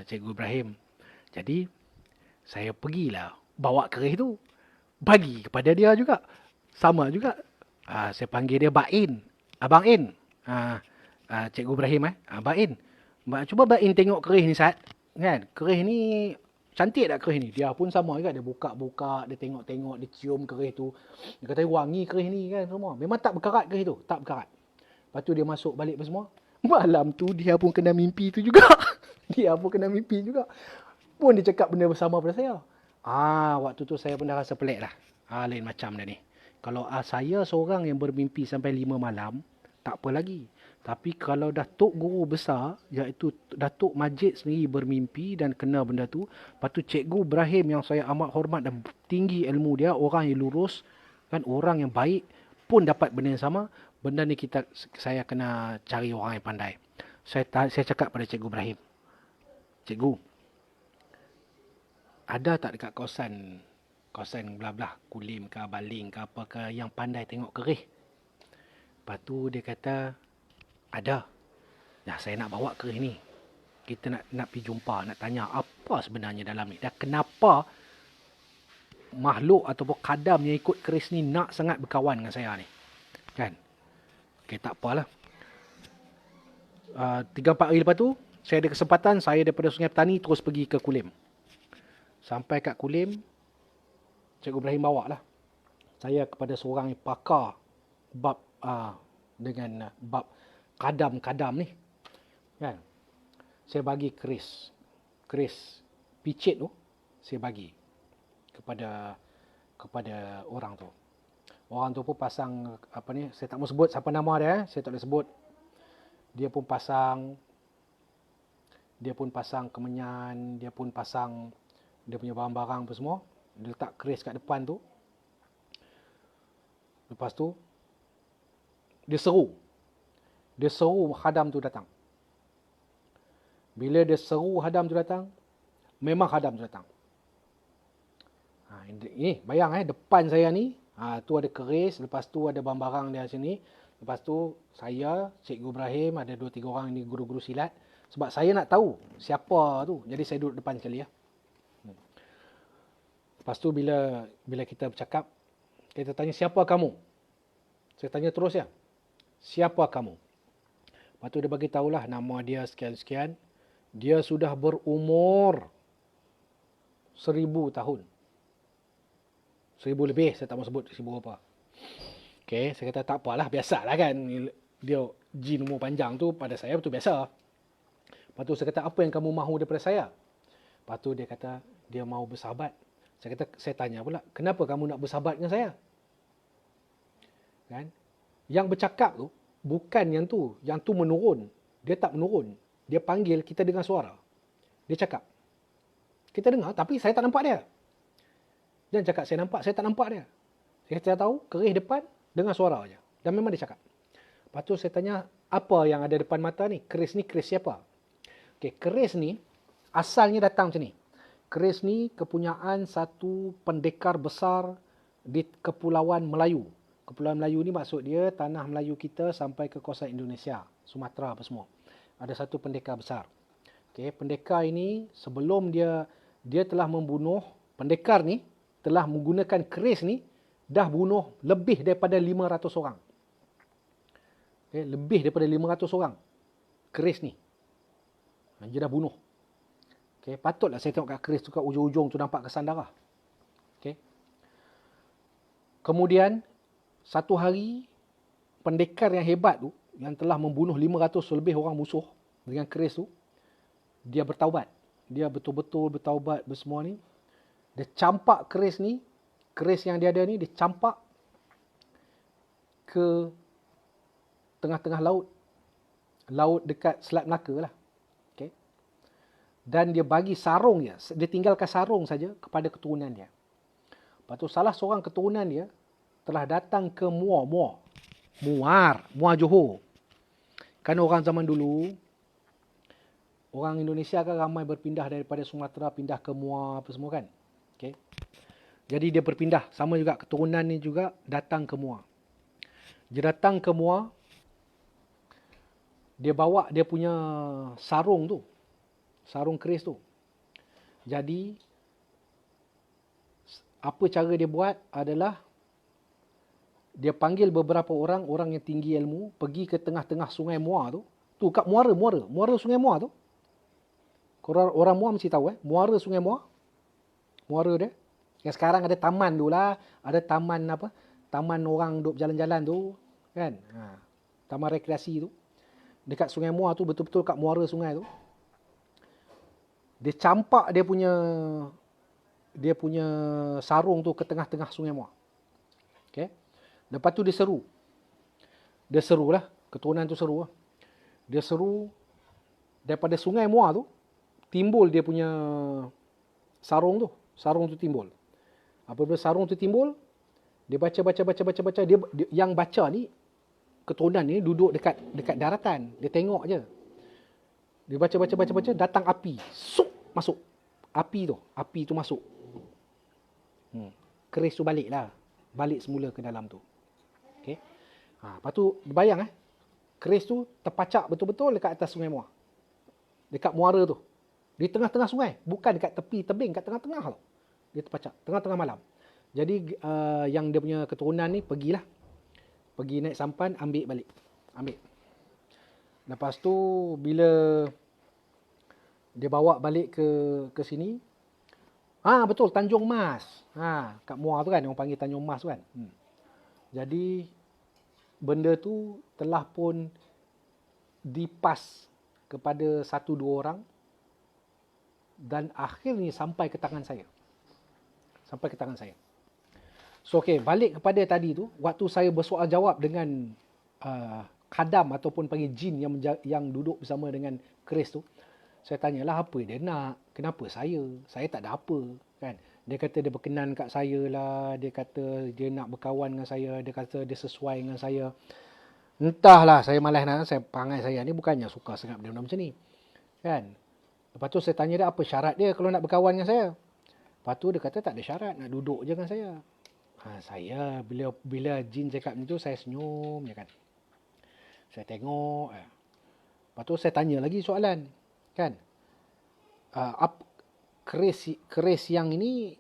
Cikgu Ibrahim. Jadi saya pergilah bawa keris tu. Bagi kepada dia juga. Sama juga. Saya panggil dia Bain. Abang In. Cikgu Ibrahim. Bain. Cuba Bain tengok keris ni, Sat. Kan? Keris ni, cantik tak keris ni? Dia pun sama juga. Dia buka-buka, dia tengok-tengok, dia cium keris tu. Dia kata, wangi keris ni kan semua. Memang tak berkarat keris tu. Tak berkarat. Lepas tu dia masuk balik apa semua. Malam tu dia pun kena mimpi tu juga. Pun dia cakap benda bersama pada saya. Waktu tu saya pun dah rasa pelik lah. Lain macam dah ni. Kalau saya seorang yang bermimpi sampai 5 malam, tak apa lagi. Tapi kalau Datuk Guru besar, iaitu Datuk Majid sendiri bermimpi dan kena benda tu, lepas tu Cikgu Ibrahim yang saya amat hormat dan tinggi ilmu dia, orang yang lurus, kan, orang yang baik, pun dapat benda yang sama, benda ni saya kena cari orang yang pandai. Saya cakap pada Cikgu Ibrahim, Cikgu, ada tak dekat kawasan belah-belah Kulim ke Baling ke apa ke yang pandai tengok keris? Lepas tu dia kata, ada. Saya nak bawa keris ni. Kita nak pergi jumpa, nak tanya apa sebenarnya dalam ni. Dan kenapa makhluk ataupun kadam yang ikut keris ni nak sangat berkawan dengan saya ni. Kan? Okay, tak apalah. 3-4 hari lepas tu, saya ada kesempatan, saya daripada Sungai Petani terus pergi ke Kulim. Sampai kat Kulim, Cikgu Ibrahim bawa lah saya kepada seorang yang pakar bab dengan bab kadam-kadam ni. Kan? Saya bagi keris picit tu, saya bagi kepada orang tu. Orang tu pun pasang saya tak mau sebut siapa nama dia, saya tak boleh sebut. Dia pun pasang kemenyan, dia pun pasang dia punya barang-barang apa semua. Dia letak keris kat depan tu. Lepas tu, dia seru khadam tu datang. Bila dia seru khadam tu datang, memang khadam tu datang. Ini bayang depan saya ni, tu ada keris, lepas tu ada barang-barang dia sini. Lepas tu saya, Cikgu Ibrahim, ada 2-3 orang ni guru-guru silat. Sebab saya nak tahu siapa tu. Jadi saya duduk depan sekali ya. Lepas tu bila kita bercakap, kita tanya, siapa kamu? Saya tanya terus ya. Siapa kamu? Lepas tu dia bagi tahulah nama dia sekian-sekian. Dia sudah berumur 1000 tahun. 1000 lebih, saya tak mau sebut 1000 apa. Okay, saya kata tak apalah, biasalah kan. Dia jin umur panjang tu pada saya betul biasa. Lepas tu saya kata, apa yang kamu mahu daripada saya? Lepas tu dia kata dia mau bersahabat. Saya tanya pula, kenapa kamu nak bersahabat dengan saya? Kan? Yang bercakap tu bukan yang tu menurun. Dia tak menurun. Dia panggil, kita dengar suara. Dia cakap. Kita dengar tapi saya tak nampak dia. Jangan cakap saya nampak, saya tak nampak dia. Saya tahu keris depan dengar suara aja. Dan memang dia cakap. Lepas tu saya tanya, apa yang ada depan mata ni? Keris ni keris siapa? Okey, keris ni asalnya datang macam ni. Keris ni kepunyaan satu pendekar besar di Kepulauan Melayu. Kepulauan Melayu ni maksud dia tanah Melayu kita sampai ke kawasan Indonesia, Sumatera apa semua. Ada satu pendekar besar. Okey, pendekar ini sebelum dia telah membunuh, pendekar ni telah menggunakan keris ni dah bunuh lebih daripada 500 orang. Okey, lebih daripada 500 orang. Keris ni. Dia dah bunuh. Okey, patutlah saya tengok kat keris tu kat ujung-ujung tu nampak kesan darah. Okey. Kemudian satu hari pendekar yang hebat tu yang telah membunuh 500 lebih orang musuh dengan keris tu, dia bertaubat. Dia betul-betul bertaubat bersemua ni. Dia campak keris ni, keris yang dia ada ni dia campak ke tengah-tengah laut. Laut dekat Selat Melaka lah. Okay. Dan dia bagi sarung dia. Dia tinggalkan sarung saja kepada keturunan dia. Lepas tu salah seorang keturunan dia telah datang ke Muar Johor. Kan orang zaman dulu, orang Indonesia kan ramai berpindah daripada Sumatera pindah ke Muar apa semua kan. Okay. Jadi dia berpindah. Sama juga keturunan ni juga datang ke Muar. Dia datang ke Muar. Dia bawa dia punya sarung tu. Sarung keris tu. Jadi apa cara dia buat adalah dia panggil beberapa orang yang tinggi ilmu pergi ke tengah-tengah sungai Muar tu. Tu kat muara sungai Muar tu. Korang orang Muar mesti tahu muara sungai Muar. Muara dia. Yang sekarang ada taman tu lah, ada taman apa? Taman orang duk jalan-jalan tu, kan? Taman rekreasi tu. Dekat sungai Muar tu betul-betul kat muara sungai tu. Dia campak dia punya sarung tu ke tengah-tengah sungai Muar. Okey. Lepas tu dia seru. Dia serulah, keturunan tu seru lah. Dia seru daripada sungai Muar tu timbul dia punya sarung tu. Sarung tu timbul. Apabila sarung tu timbul, dia baca. Dia yang baca ni keturunan ni duduk dekat daratan. Dia tengok je. Dia baca, datang api. Sup, masuk. Api tu masuk. Keris tu balik lah. Balik semula ke dalam tu. Okay. Lepas tu, bayang keris tu terpacak betul-betul dekat atas sungai Muar. Dekat muara tu. Di tengah-tengah sungai. Bukan dekat tepi tebing, kat tengah-tengah tu. Dia terpacak. Tengah-tengah malam. Jadi, yang dia punya keturunan ni pergilah. Pergi naik sampan, ambil balik. Lepas tu, bila dia bawa balik ke sini, betul, Tanjung Mas. Kat Muar tu kan, orang panggil Tanjung Mas tu kan. Jadi, benda tu telah pun dipas kepada 1-2 orang dan akhirnya sampai ke tangan saya. So, okay, balik kepada tadi tu, waktu saya bersoal jawab dengan khadam ataupun panggil jin yang duduk bersama dengan keris tu, saya tanyalah apa dia nak, kenapa saya tak ada apa, kan. Dia kata dia berkenan kat saya lah, dia kata dia nak berkawan dengan saya, dia kata dia sesuai dengan saya. Entahlah, saya malas nak, perangai saya ni bukannya suka sangat benda macam ni, kan. Lepas tu saya tanya dia apa syarat dia kalau nak berkawan dengan saya. Lepas tu dia kata tak ada syarat, nak duduk je dengan saya. Saya bila jin cakap macam tu, saya senyum je kan. Saya tengok. Lepas tu saya tanya lagi soalan, kan. Keris yang ini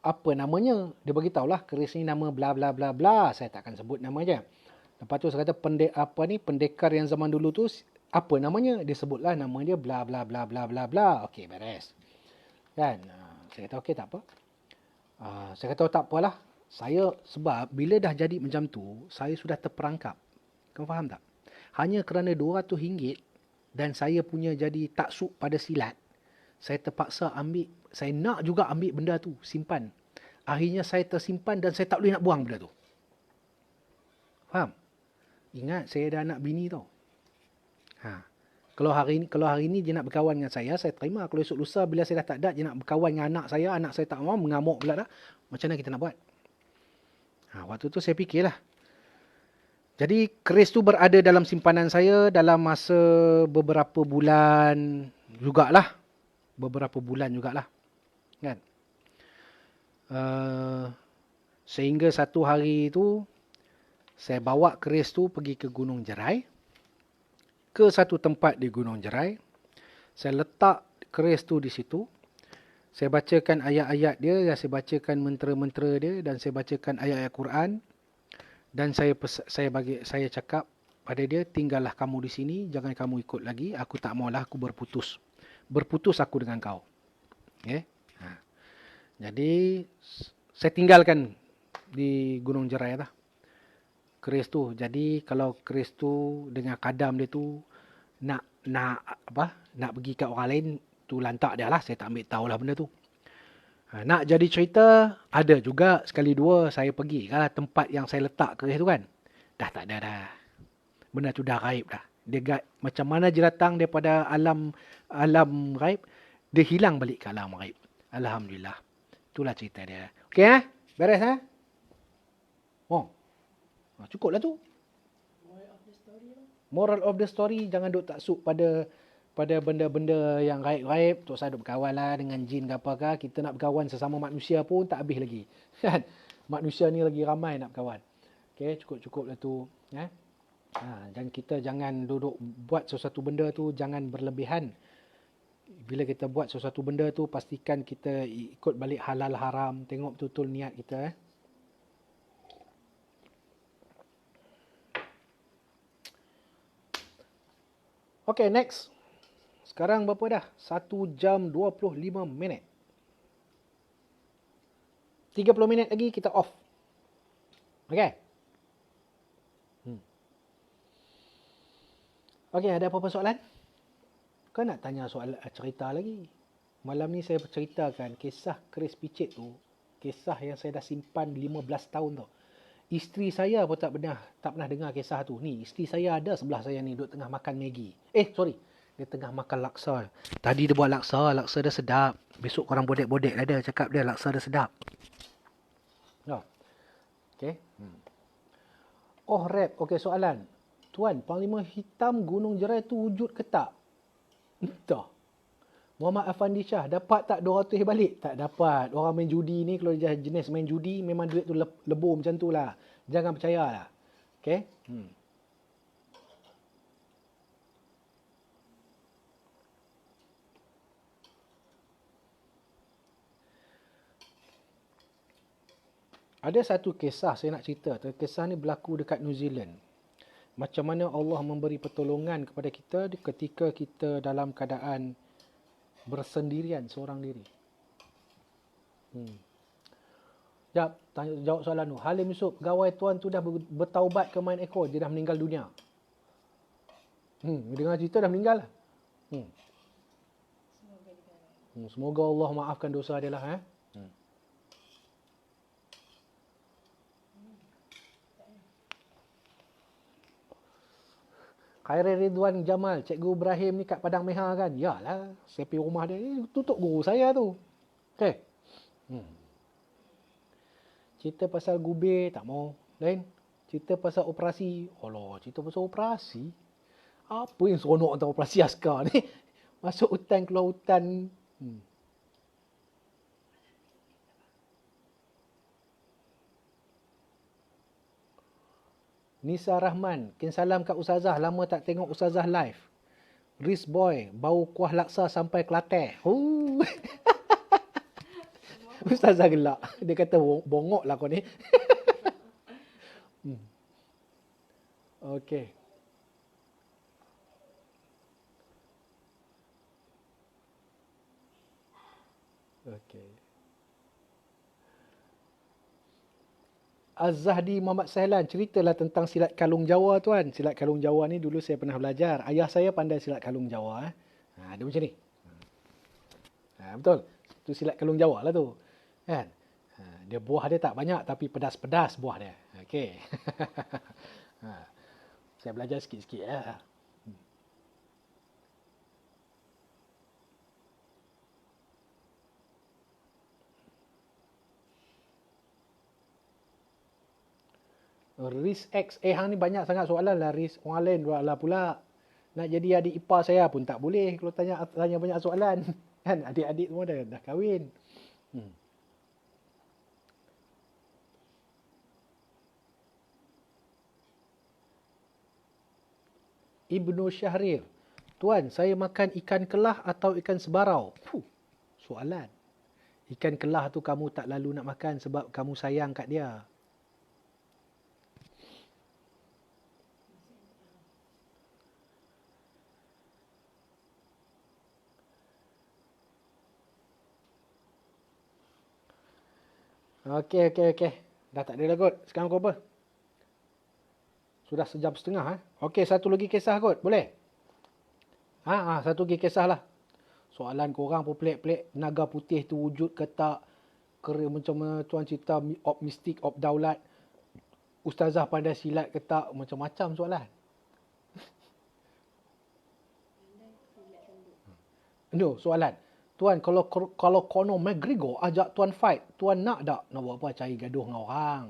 apa namanya? Dia beritahulah keris ni nama bla bla bla bla. Saya tak akan sebut nama je. Lepas tu saya kata pendekar yang zaman dulu tu apa namanya? Dia sebutlah nama dia bla bla bla bla bla bla. Okey, beres. Kan? Saya kata okey, tak apa. Saya kata tak apalah. Sebab bila dah jadi macam tu, saya sudah terperangkap. Kamu faham tak? Hanya kerana RM200 dan saya punya jadi taksub pada silat, Saya terpaksa ambil, saya nak juga ambil benda tu, simpan. Akhirnya saya tersimpan dan saya tak boleh nak buang benda tu. Faham? Ingat, saya dah anak bini tau. Kalau hari ni dia nak berkawan dengan saya terima. Kalau esok lusa bila saya dah tak ada, dia nak berkawan dengan anak saya tak mau, mengamuk pula dah. Macam mana kita nak buat? Waktu tu saya fikirlah. Jadi keris tu berada dalam simpanan saya dalam masa beberapa bulan jugalah. Kan? Sehingga satu hari tu, saya bawa keris tu pergi ke Gunung Jerai. Ke satu tempat di Gunung Jerai. Saya letak keris tu di situ. Saya bacakan ayat-ayat dia, dan saya bacakan mentera-mentera dia, dan saya bacakan ayat-ayat Quran. Dan saya cakap pada dia, tinggallah kamu di sini, jangan kamu ikut lagi, aku tak maulah aku berputus. Berputus aku dengan kau. Okay? Jadi, saya tinggalkan di Gunung Jerai lah. Keris tu. Jadi, kalau keris tu dengan kadam dia tu, nak pergi kat orang lain, tu lantak dia lah. Saya tak ambil tahulah benda tu. Nak jadi cerita, ada juga sekali dua saya pergi ke tempat yang saya letak keris tu kan. Dah tak ada dah. Benda tu dah gaib dah. Dia macam mana dia datang daripada alam gaib, dia hilang balik ke alam gaib. Alhamdulillah. Itulah cerita dia. Okey Beres cukup lah tu. Moral of the story, jangan duk taksub pada benda-benda yang gaib-gaib. Tok saya duk berkawan lah dengan jin ke apakah. Kita nak berkawan sesama manusia pun tak habis lagi. Kan? Manusia ni lagi ramai nak berkawan. Okay, cukup-cukup lah tu. Dan kita jangan duduk buat sesuatu benda tu, jangan berlebihan. Bila kita buat sesuatu benda tu, pastikan kita ikut balik halal haram. Tengok betul-betul niat kita. Okay, next. Sekarang berapa dah? 1 jam 25 minit. 30 minit lagi kita off. Okay. Okay, ada apa-apa soalan? Kau nak tanya soal cerita lagi? Malam ni saya berceritakan kisah keris picit tu. Kisah yang saya dah simpan 15 tahun tu. Isteri saya pun tak pernah dengar kisah tu. Ni, isteri saya ada sebelah saya ni duduk tengah makan Maggi. Dia tengah makan laksa. Tadi dia buat laksa dia sedap. Besok korang bodek-bodek lah dia. Cakap dia laksa dia sedap. Okay. Rap. Okay, soalan. Tuan, Panglima Hitam Gunung Jerai tu wujud ke tak? Entah. Muhammad Afandi Shah, dapat tak 200 balik? Tak dapat. Orang main judi ni, kalau dia jenis main judi, memang duit tu lebur macam tu lah. Jangan percayalah. Okay? Ada satu kisah saya nak cerita. Kisah ni berlaku dekat New Zealand. Macam mana Allah memberi pertolongan kepada kita ketika kita dalam keadaan bersendirian seorang diri. Jawab soalan tu. Halim Yusof, pegawai tuan tu dah bertaubat ke main ekor. Dia dah meninggal dunia. Dengar cerita dah meninggal lah. Semoga Allah maafkan dosa dia lah. Khairul Ridwan Jamal, Cikgu Ibrahim ni kat Padang Meha kan? Yalah, saya pergi rumah dia. Tutup guru saya tu. Okay. Cerita pasal gubir, tak mau. Lain. Cerita pasal operasi. Alah, cerita pasal operasi? Apa yang seronok tentang operasi askar ni? Masuk hutan, keluar hutan. Nisa Rahman, salam kat Ustazah. Lama tak tengok Ustazah live. Riz Boy, bau kuah laksa sampai Kelantan. Ustazah gelak. Dia kata, bongok lah kau ni. Okey. Okey. Az-Zahdi Muhammad Sahlan, ceritalah tentang silat kalung Jawa tuan. Silat kalung Jawa ni dulu saya pernah belajar. Ayah saya pandai silat kalung Jawa. Dia macam ni. Betul. Tu silat Kelung Jawa lah tu. Kan? Dia buah dia tak banyak tapi pedas-pedas buah dia. Okey. Saya belajar sikit-sikit ya. Risk X. Hang ni banyak sangat soalan lah. Risk orang lain lah pula. Nak jadi adik ipar saya pun tak boleh kalau tanya banyak soalan. Kan adik-adik semua dah kahwin. Ibnu Syahrir. Tuan, saya makan ikan kelah atau ikan sebarau? Soalan. Ikan kelah tu kamu tak lalu nak makan sebab kamu sayang kat dia. Okey. Dah tak ada dah kot. Sekarang kau apa? Sudah sejam setengah. Okey, satu lagi kisah kot. Boleh? Satu lagi kisah lah. Soalan korang pun pelik-pelik. Naga putih tu wujud ke tak? Macam mana tuan cerita op mistik, op daulat. Ustazah pandai silat ke tak? Macam-macam soalan. No, soalan. Tuan, kalau Conor McGregor ajak tuan fight, tuan nak tak? Nak buat apa? Cari gaduh dengan orang.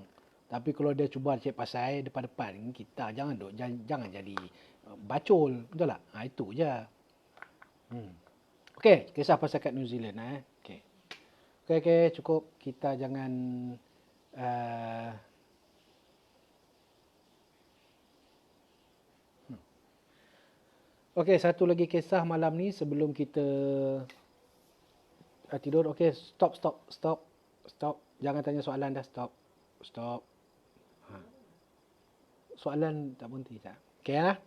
Tapi kalau dia cuba cek pasal depan-depan kita, jangan jadi bacol. Betul tak? Itu je. Okey, kisah pasal kat New Zealand. Okey, cukup. Kita jangan... Okey, satu lagi kisah malam ni sebelum kita tidur. Okey, stop. Jangan tanya soalan dah, stop. Soalan tak berhenti tak. Okey lah.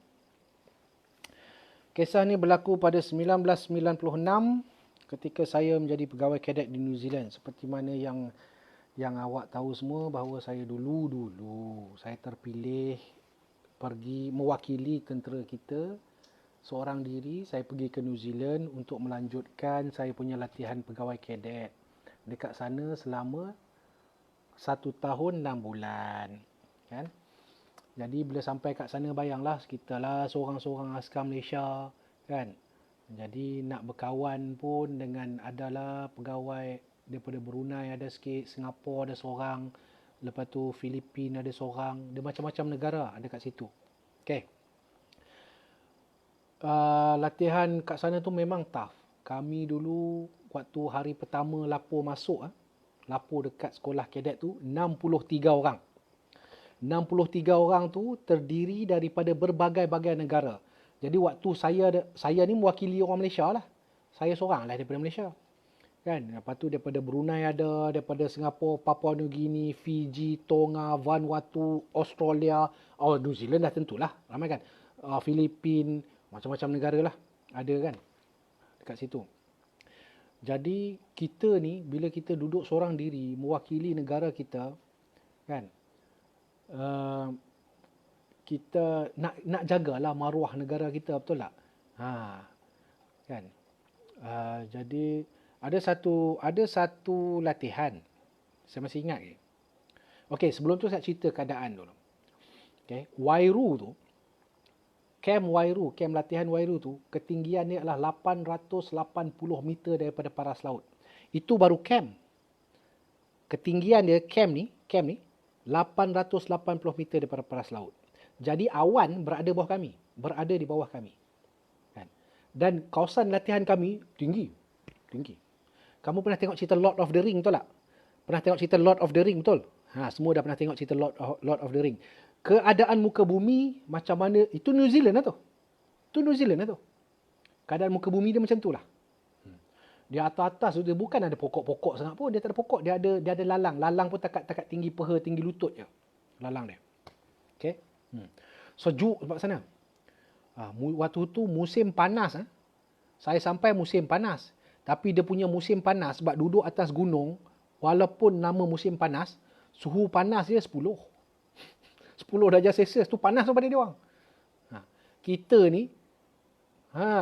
Kisah ni berlaku pada 1996 ketika saya menjadi pegawai kadet di New Zealand. Seperti mana yang awak tahu semua bahawa saya dulu saya terpilih pergi mewakili tentera kita seorang diri. Saya pergi ke New Zealand untuk melanjutkan saya punya latihan pegawai kadet. Dekat sana selama 1 tahun 6 bulan. Kan? Jadi bila sampai kat sana bayanglah kita lah seorang-seorang askar Malaysia. Kan? Jadi nak berkawan pun dengan adalah pegawai daripada Brunei ada sikit, Singapura ada seorang, lepas tu Filipina ada seorang, dia macam-macam negara ada kat situ. Okey. Latihan kat sana tu memang tough. Kami dulu waktu hari pertama lapor masuk, lapor dekat sekolah kadet tu 63 orang. 63 orang tu terdiri daripada berbagai-bagai negara. Jadi waktu saya ni mewakili orang Malaysia lah. Saya seorang lah daripada Malaysia. Kan? Lepas tu daripada Brunei ada, daripada Singapura, Papua New Guinea, Fiji, Tonga, Vanuatu, Australia, New Zealand dah tentulah. Ramai kan? Filipin, macam-macam negara lah. Ada kan? Dekat situ. Jadi kita ni bila kita duduk seorang diri mewakili negara kita, kan? Kita nak jagalah maruah negara kita, betul tak? Kan? Jadi ada satu latihan. Saya masih ingat ke? Okey, sebelum tu saya cerita keadaan dulu. Okey, Wairu tu, Camp latihan Wairu tu, ketinggian dia adalah 880 meter daripada paras laut. Itu baru camp. Ketinggian dia camp ni 880 meter daripada paras laut. Jadi awan berada di bawah kami. Kan? Dan kawasan latihan kami tinggi. Kamu pernah tengok cerita Lord of the Ring, betul tak? Pernah tengok cerita Lord of the Ring, betul? Semua dah pernah tengok cerita Lord of the Ring. Keadaan muka bumi macam mana, itu New Zealand lah tu. Keadaan muka bumi dia macam tu lah. Di atas tu dia bukan ada pokok-pokok sangat pun, dia tak ada pokok, dia ada lalang. Lalang pun takat tinggi peha, tinggi lutut je. Lalang dia. Okey. Sejuk sebab sana. Waktu tu musim panas. Saya sampai musim panas. Tapi dia punya musim panas sebab duduk atas gunung, walaupun nama musim panas, suhu panas dia 10 darjah Celsius tu panas pada dia orang. Kita ni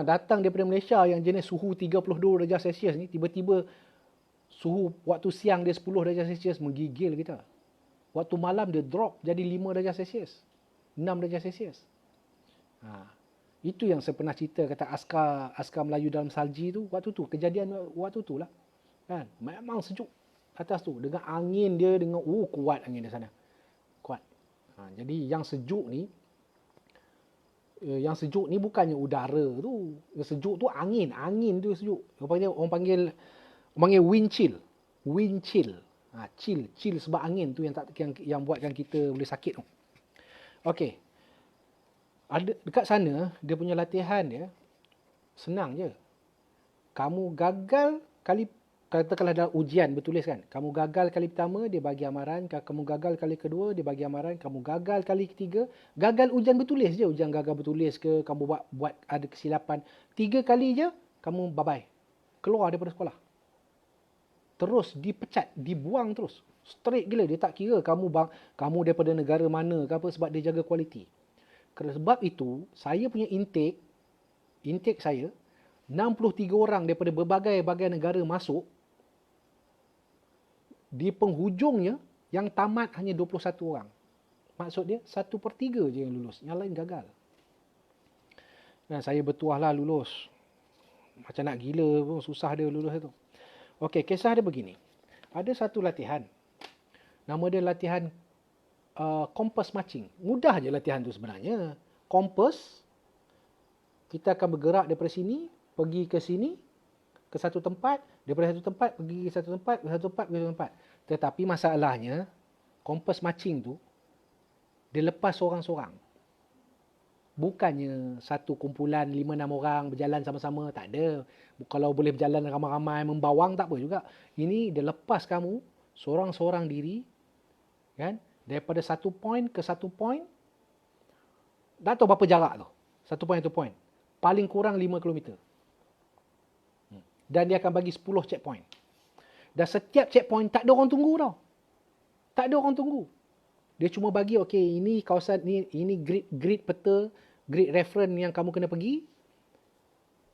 Datang daripada Malaysia yang jenis suhu 32 darjah Celsius ni, tiba-tiba suhu waktu siang dia 10 darjah Celsius, menggigil kita. Waktu malam dia drop jadi 5 darjah Celsius, 6 darjah Celsius. Itu yang saya pernah cerita, kata askar Melayu dalam salji tu, waktu tu, kejadian waktu tu lah. Kan? Memang sejuk atas tu, dengan angin dia, dengan kuat angin di sana. Kuat. Jadi yang sejuk ni bukannya udara tu. Yang sejuk tu angin tu sejuk. Orang panggil wind chill. Wind chill. Chill sebab angin tu yang buatkan kita boleh sakit tu. Okey. Dekat sana dia punya latihan dia senang je. Kamu gagal kali, katakanlah dalam ujian bertulis kan, kamu gagal kali pertama dia bagi amaran, kamu gagal kali kedua dia bagi amaran, kamu gagal kali ketiga, gagal ujian bertulis je, ujian gagal bertulis ke, kamu buat ada kesilapan 3 kali je, kamu bye bye, keluar daripada sekolah, terus dipecat, dibuang terus, straight gila. Dia tak kira kamu daripada negara mana ke apa, sebab dia jaga kualiti. Sebab itu saya punya intake saya 63 orang daripada berbagai negara masuk. Di penghujungnya yang tamat hanya 21 orang. Maksud dia 1/3 je yang lulus, yang lain gagal. Dan saya bertuah lah lulus. Macam nak gila pun, susah dia lulus itu. Okey, kisah dia begini. Ada satu latihan. Nama dia latihan compass marching. Mudah je latihan tu sebenarnya. Compass, kita akan bergerak daripada sini, pergi ke sini, ke satu tempat, daripada satu tempat, pergi ke satu tempat, ke satu tempat, ke satu tempat. Tetapi masalahnya, compass marching tu, dia lepas seorang-seorang. Bukannya satu kumpulan 5-6 orang berjalan sama-sama, tak ada. Kalau boleh berjalan ramai-ramai membawang, tak apa juga. Ini dia lepas kamu, seorang-seorang diri, kan? Daripada satu point ke satu point, tak tahu berapa jarak tu. Satu point ke satu point. Paling kurang 5 km. Dan dia akan bagi 10 checkpoint. Dan setiap checkpoint tak ada orang tunggu tau. Tak ada orang tunggu. Dia cuma bagi, okey, ini kawasan ini grid peta, grid reference yang kamu kena pergi.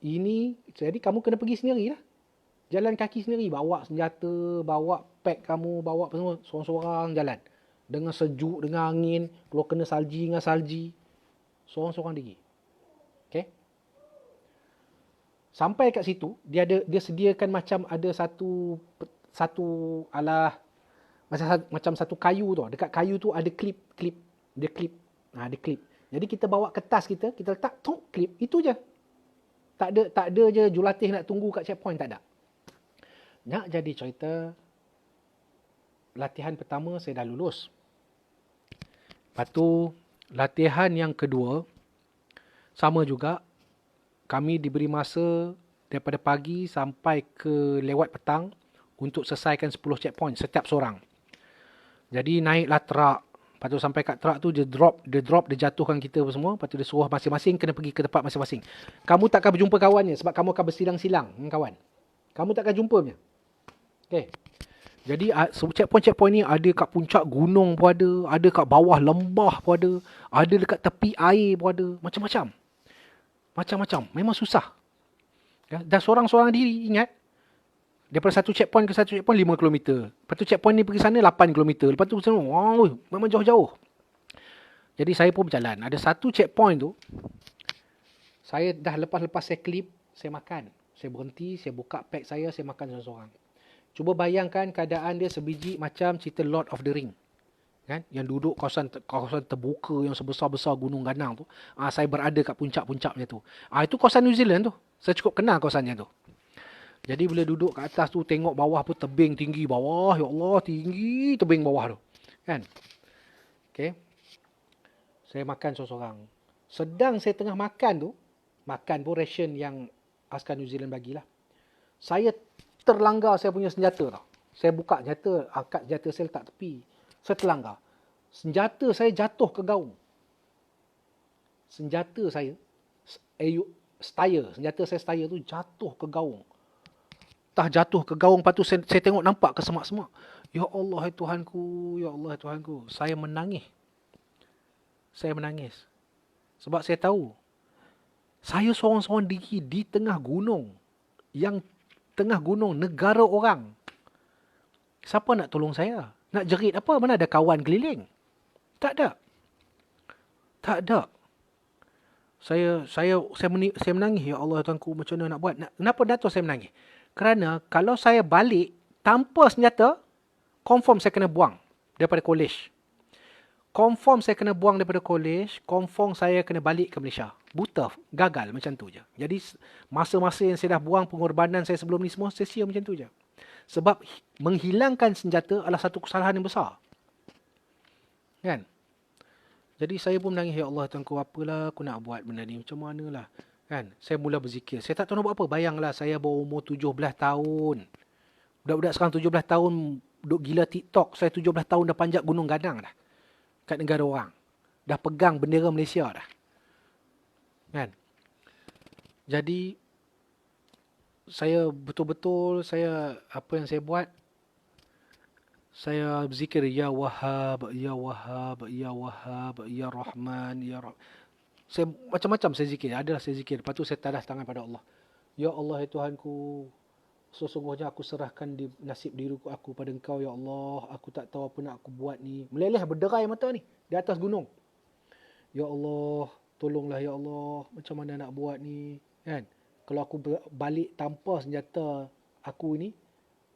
Ini, jadi kamu kena pergi sendirilah. Jalan kaki sendiri, bawa senjata, bawa pack kamu, bawa semua, seorang-seorang jalan. Dengan sejuk, dengan angin, kalau kena salji dengan salji, seorang-seorang diri. Okey? Sampai kat situ, dia sediakan macam ada satu alah macam satu kayu tu. Dekat kayu tu ada klip. Dia klip. Ada klip. Jadi kita bawa kertas kita letak klip, itu je. Tak ada je jurulatih nak tunggu kat checkpoint, tak ada. Nak jadi cerita, latihan pertama saya dah lulus. Lepas tu latihan yang kedua sama juga. Kami diberi masa daripada pagi sampai ke lewat petang untuk selesaikan 10 checkpoint setiap seorang. Jadi naiklah truk. Lepas tu sampai kat truk tu dia jatuhkan kita semua. Lepas tu dia suruh masing-masing kena pergi ke tempat masing-masing. Kamu takkan berjumpa kawannya sebab kamu akan bersilang-silang dengan kawan. Kamu takkan jumpa punya. Okey. Jadi checkpoint-checkpoint ni ada kat puncak gunung pun ada kat bawah lembah pun ada dekat tepi air pun ada, macam-macam. Macam-macam. Memang susah. Ya? Dan seorang-seorang diri, ingat. Daripada satu checkpoint ke satu checkpoint 5 km. Lepas tu checkpoint ni pergi sana 8 km. Lepas tu wow, memang jauh-jauh. Jadi saya pun berjalan. Ada satu checkpoint tu, saya dah lepas saya klip, saya makan. Saya berhenti, saya buka pack saya makan seorang-seorang. Cuba bayangkan keadaan dia sebiji macam cerita Lord of the Ring. Kan? Yang duduk kawasan terbuka yang sebesar-besar gunung ganang tu. Saya berada kat puncak-puncaknya tu. Itu kawasan New Zealand tu. Saya cukup kenal kawasannya tu. Jadi bila duduk kat atas tu, tengok bawah pun tebing tinggi bawah. Ya Allah, tinggi tebing bawah tu. Kan? Okay. Saya makan seorang-seorang. Sedang saya tengah makan tu, makan pun ration yang askar New Zealand bagilah. Saya terlanggar saya punya senjata tau. Saya buka senjata, angkat senjata saya letak tepi. Saya terlanggar. Senjata saya jatuh ke gaung. Senjata saya, senjata saya steyr tu jatuh ke gaung. Jatuh ke gaung, lepas tu saya tengok nampak ke semak-semak. Ya Allah, Tuhanku, ya Allah, Tuhanku. Saya menangis. Sebab saya tahu, Saya seorang-seorang diri di tengah gunung. Yang tengah gunung negara orang. Siapa nak tolong saya? Nak jerit apa? Mana ada kawan keliling? Tak ada. Tak ada. Saya menangis. Ya Allah Tuhanku, macam mana nak buat? Kenapa Dato' saya menangis? Kerana kalau saya balik tanpa senjata, confirm saya kena buang daripada kolej. Confirm saya kena buang daripada kolej. Confirm saya kena balik ke Malaysia. Buta. Gagal macam tu je. Jadi masa-masa yang saya dah buang, pengorbanan saya sebelum ni semua, saya sia macam tu je. Sebab menghilangkan senjata adalah satu kesalahan yang besar. Kan? Jadi saya pun menangis, ya Allah Tuhanku, apalah aku nak buat benda ni, macam mana lah. Kan? Saya mula berzikir. Saya tak tahu nak buat apa. Bayanglah saya berumur 17 tahun. Budak-budak sekarang 17 tahun duk gila TikTok. Saya 17 tahun dah panjat Gunung Gadang dah. Kat negara orang. Dah pegang bendera Malaysia dah. Kan? Jadi saya betul-betul, apa yang saya buat, saya berzikir, Ya Wahhab, Ya Wahhab, Ya Wahhab, Ya Rahman, Ya Rahman. Saya macam-macam saya zikir. Adalah saya zikir. Lepas tu saya tadah tangan pada Allah. Ya Allah, ya Tuhanku, sesungguhnya aku serahkan nasib diriku aku pada Engkau, Ya Allah. Aku tak tahu apa nak aku buat ni. Meleleh berderai mata ni di atas gunung. Ya Allah, tolonglah Ya Allah. Macam mana nak buat ni? Kan? Kalau aku balik tanpa senjata aku ni,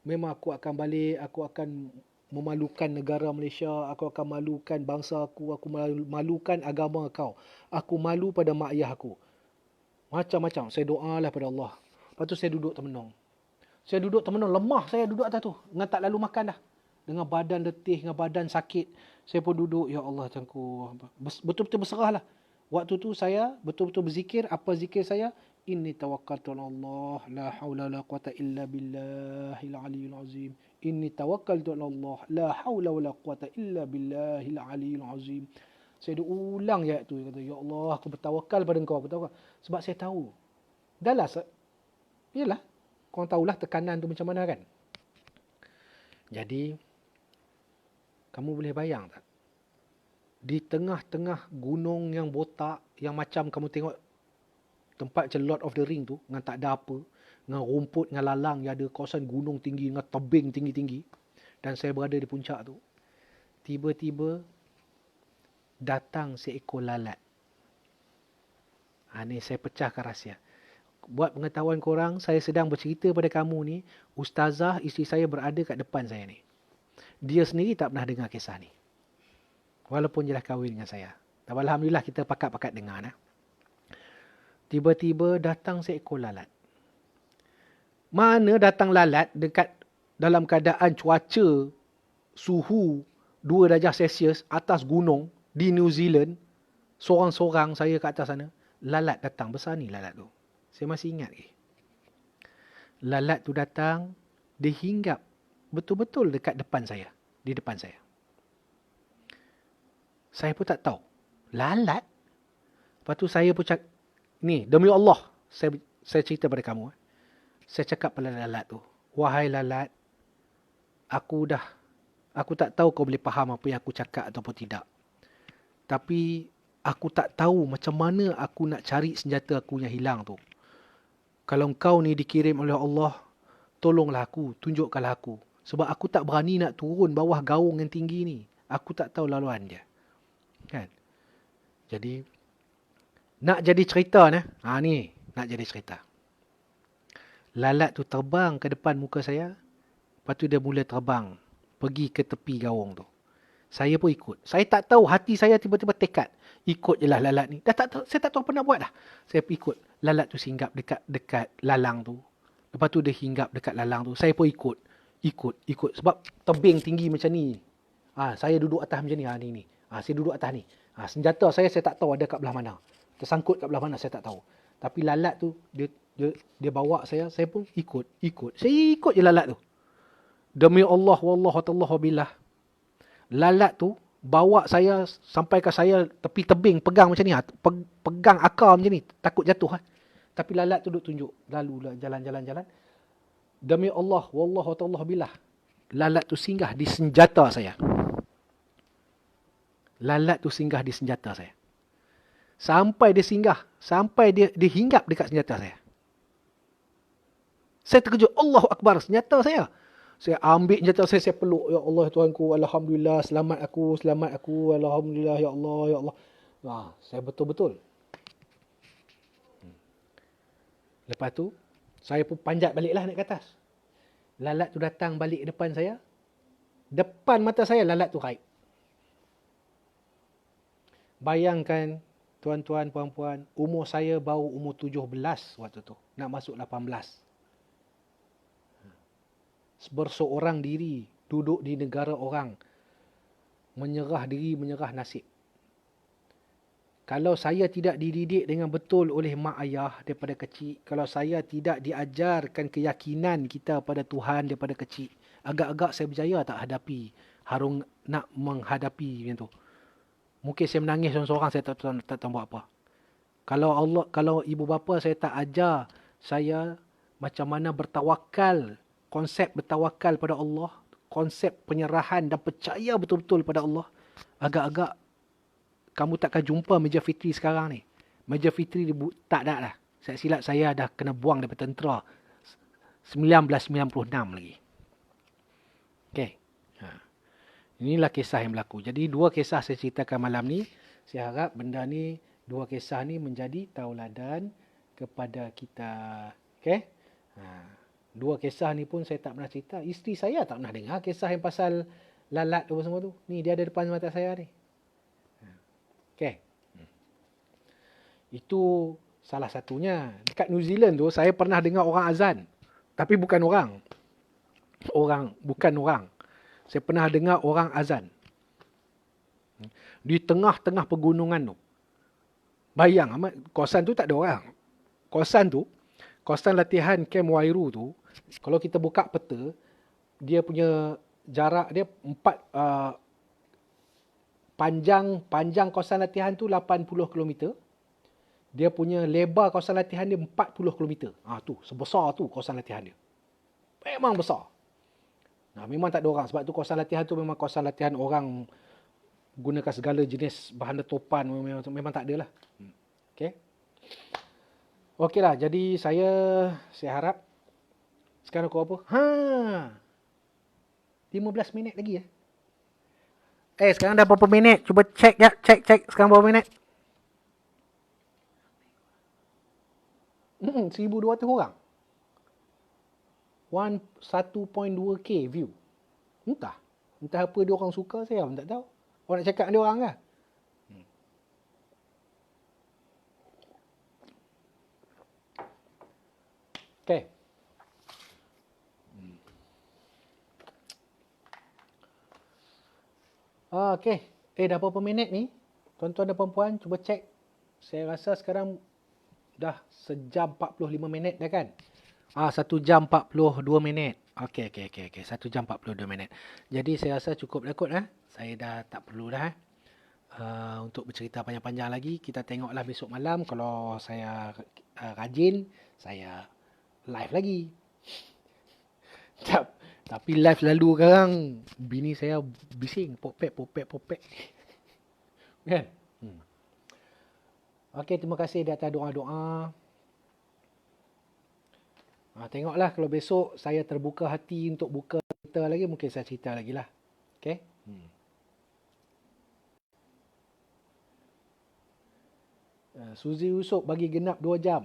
memang aku akan balik, aku akan memalukan negara Malaysia, aku akan malukan bangsa aku malukan agama kau. Aku malu pada mak ayah aku. Macam-macam. Saya doalah pada Allah. Lepas tu saya duduk termenung. Lemah saya duduk atas tu. Dengan tak lalu makan dah. Dengan badan letih, dengan badan sakit. Saya pun duduk, Ya Allah Tuhanku. Betul-betul berserah lah. Waktu tu saya betul-betul berzikir. Apa zikir saya? Inni tawakkaltu ala Allah. La hawla la quwata illa billahil aliyil azim. Inni tawakkaltu ala Allah. La hawla la quwata illa billahil aliyil azim. Saya ulang ayat tu. Kata, Ya Allah, aku bertawakal pada Engkau. Sebab saya tahu. Dahlah. Yalah. Korang tahulah tekanan tu macam mana kan. Jadi, kamu boleh bayang tak? Di tengah-tengah gunung yang botak, yang macam kamu tengok tempat macam Lord of the Ring tu, dengan tak ada apa, dengan rumput, dengan lalang, yang ada kawasan gunung tinggi, dengan tebing tinggi-tinggi. Dan saya berada di puncak tu. Tiba-tiba, datang seekor lalat. Ni saya pecahkan rahsia. Buat pengetahuan korang, saya sedang bercerita pada kamu ni, ustazah isteri saya berada kat depan saya ni. Dia sendiri tak pernah dengar kisah ni. Walaupun dia dah kahwin dengan saya. Tapi Alhamdulillah kita pakat-pakat dengar. Tiba-tiba datang seekor lalat. Mana datang lalat dekat dalam keadaan cuaca suhu 2 darjah Celsius atas gunung di New Zealand. Sorang-sorang saya kat atas sana. Lalat datang. Besar ni lalat tu. Saya masih ingat lagi. Lalat tu datang, dia hinggap betul-betul dekat depan saya. Di depan saya. Saya pun tak tahu. Lalat? Lepas tu saya pun cakap, ni, demi Allah, saya cerita pada kamu. Saya cakap pada lalat tu, wahai lalat, aku tak tahu kau boleh faham apa yang aku cakap ataupun tidak. Tapi, aku tak tahu macam mana aku nak cari senjata aku yang hilang tu. Kalau kau ni dikirim oleh Allah, tolonglah aku, tunjukkanlah aku. Sebab aku tak berani nak turun bawah gaung yang tinggi ni. Aku tak tahu laluan dia. Kan? Jadi, nak jadi cerita ni. Ni, nak jadi cerita. Lalat tu terbang ke depan muka saya. Lepas tu dia mula terbang. Pergi ke tepi gaung tu. Saya pun ikut. Saya tak tahu, hati saya tiba-tiba tekad. Ikut je lah lalat ni. Saya tak tahu apa nak buat dah. Saya ikut. Lalat tu singgap dekat lalang tu. Lepas tu dia hinggap dekat lalang tu. Saya pun ikut. Sebab tebing tinggi macam ni. Saya duduk atas macam ni. Ni. Saya duduk atas ni. Senjata saya tak tahu ada kat belah mana. Tersangkut kat belah mana saya tak tahu. Tapi lalat tu dia bawa saya pun ikut. Saya ikut je lalat tu. Demi Allah wallahu ta'ala billah. Lalat tu bawa saya sampai ke saya tepi tebing, pegang macam ni. Pegang akar macam ni, takut jatuh. Tapi lalat tu duk tunjuk. Lalu jalan. Demi Allah wallahu ta'ala billah. Lalat tu singgah di senjata saya. Sampai dia singgah. Sampai dia hinggap dekat senjata saya. Saya terkejut. Allahu Akbar. Senjata saya. Saya ambil senjata saya peluk. Ya Allah Tuhanku. Alhamdulillah. Selamat aku. Selamat aku. Alhamdulillah. Ya Allah. Ya Allah. Wah, saya betul-betul. Lepas tu, saya pun panjat baliklah naik ke atas. Lalat tu datang balik depan saya. Depan mata saya, lalat tu raib. Bayangkan, tuan-tuan, puan-puan, umur saya baru umur 17 waktu tu. Nak masuk 18. Berseorang diri, duduk di negara orang. Menyerah diri, menyerah nasib. Kalau saya tidak dididik dengan betul oleh mak ayah daripada kecil, kalau saya tidak diajarkan keyakinan kita pada Tuhan daripada kecil, agak-agak saya berjaya tak hadapi, nak menghadapi macam tu. Mungkin saya menangis seorang-seorang, saya tak tahu buat apa. Kalau ibu bapa saya tak ajar saya macam mana bertawakal, konsep bertawakal pada Allah, konsep penyerahan dan percaya betul-betul pada Allah, agak-agak kamu takkan jumpa meja fitri sekarang ni. Meja fitri tak ada lah. Saya silap saya dah kena buang daripada tentera 1996 lagi. Okey. Inilah kisah yang berlaku. Jadi 2 kisah saya ceritakan malam ni. Saya harap benda ni, 2 kisah ni menjadi tauladan kepada kita. Okey. 2 kisah ni pun saya tak pernah cerita. Isteri saya tak pernah dengar kisah yang pasal lalat tu semua tu. Ni dia ada depan mata saya ni. Okey. Itu salah satunya. Dekat New Zealand tu saya pernah dengar orang azan. Tapi bukan orang. Bukan orang. Saya pernah dengar orang azan. Di tengah-tengah pegunungan tu. Bayang, kawasan tu tak ada orang. Kawasan latihan Camp Wairu tu, kalau kita buka peta, dia punya jarak dia panjang kawasan latihan tu 80 km. Dia punya lebar kawasan latihan dia 40 km. Tu, sebesar tu kawasan latihan dia. Memang besar. Memang tak ada orang. Sebab tu kawasan latihan tu memang kawasan latihan orang gunakan segala jenis bahan letupan. Memang tak ada lah. Okey. Okeylah. Jadi saya harap sekarang kau apa? 15 minit lagi ya. Sekarang dah berapa minit? Cuba cek ya. Cek. Sekarang berapa minit? 1,200 orang. 1.2k view. Entah apa dia orang suka, saya pun tak tahu. Orang nak cakap dia orang ke? Okey. Okey. Dah berapa minit ni? Tuan-tuan dan puan-puan, cuba cek. Saya rasa sekarang dah 1 jam 45 minit dah kan? 1 jam 42 minit. Okey. 1 jam 42 minit. Jadi saya rasa cukup dah kot. Saya dah tak perlu dah. Untuk bercerita panjang-panjang lagi. Kita tengoklah besok malam. Kalau saya rajin, saya live lagi. Tapi live lalu sekarang, bini saya bising. Popek. Kan? Okey, terima kasih di atas doa-doa. Tengoklah kalau besok saya terbuka hati untuk buka cerita lagi, mungkin saya cerita lagi lah. Okay? Suzy Yusof bagi genap 2 jam.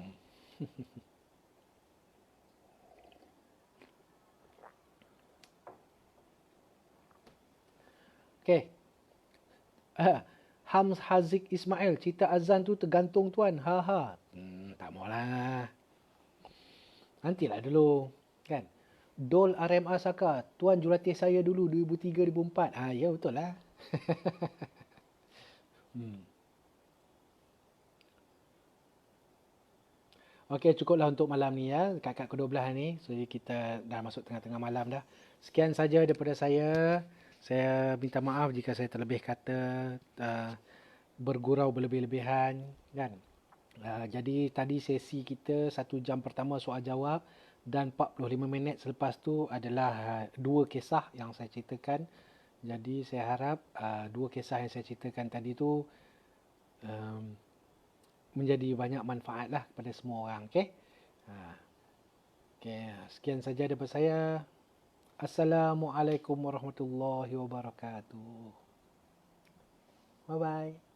Okay. Hams Haziq Ismail, cerita azan tu tergantung tuan. Tak maulah. Nantilah dulu, kan? Dol RMA Saka, tuan jurulatih saya dulu 2003-2004. Ya betul lah. Okey, cukuplah untuk malam ni ya. Kat ke-12 ni. So kita dah masuk tengah-tengah malam dah. Sekian saja daripada saya. Saya minta maaf jika saya terlebih kata, bergurau berlebih-lebihan, kan? Jadi tadi sesi kita 1 jam pertama soal jawab dan 45 minit selepas tu adalah 2 kisah yang saya ceritakan. Jadi saya harap 2 kisah yang saya ceritakan tadi tu menjadi banyak manfaat lah kepada semua orang. Okey. Okey, sekian saja daripada saya. Assalamualaikum warahmatullahi wabarakatuh. Bye bye.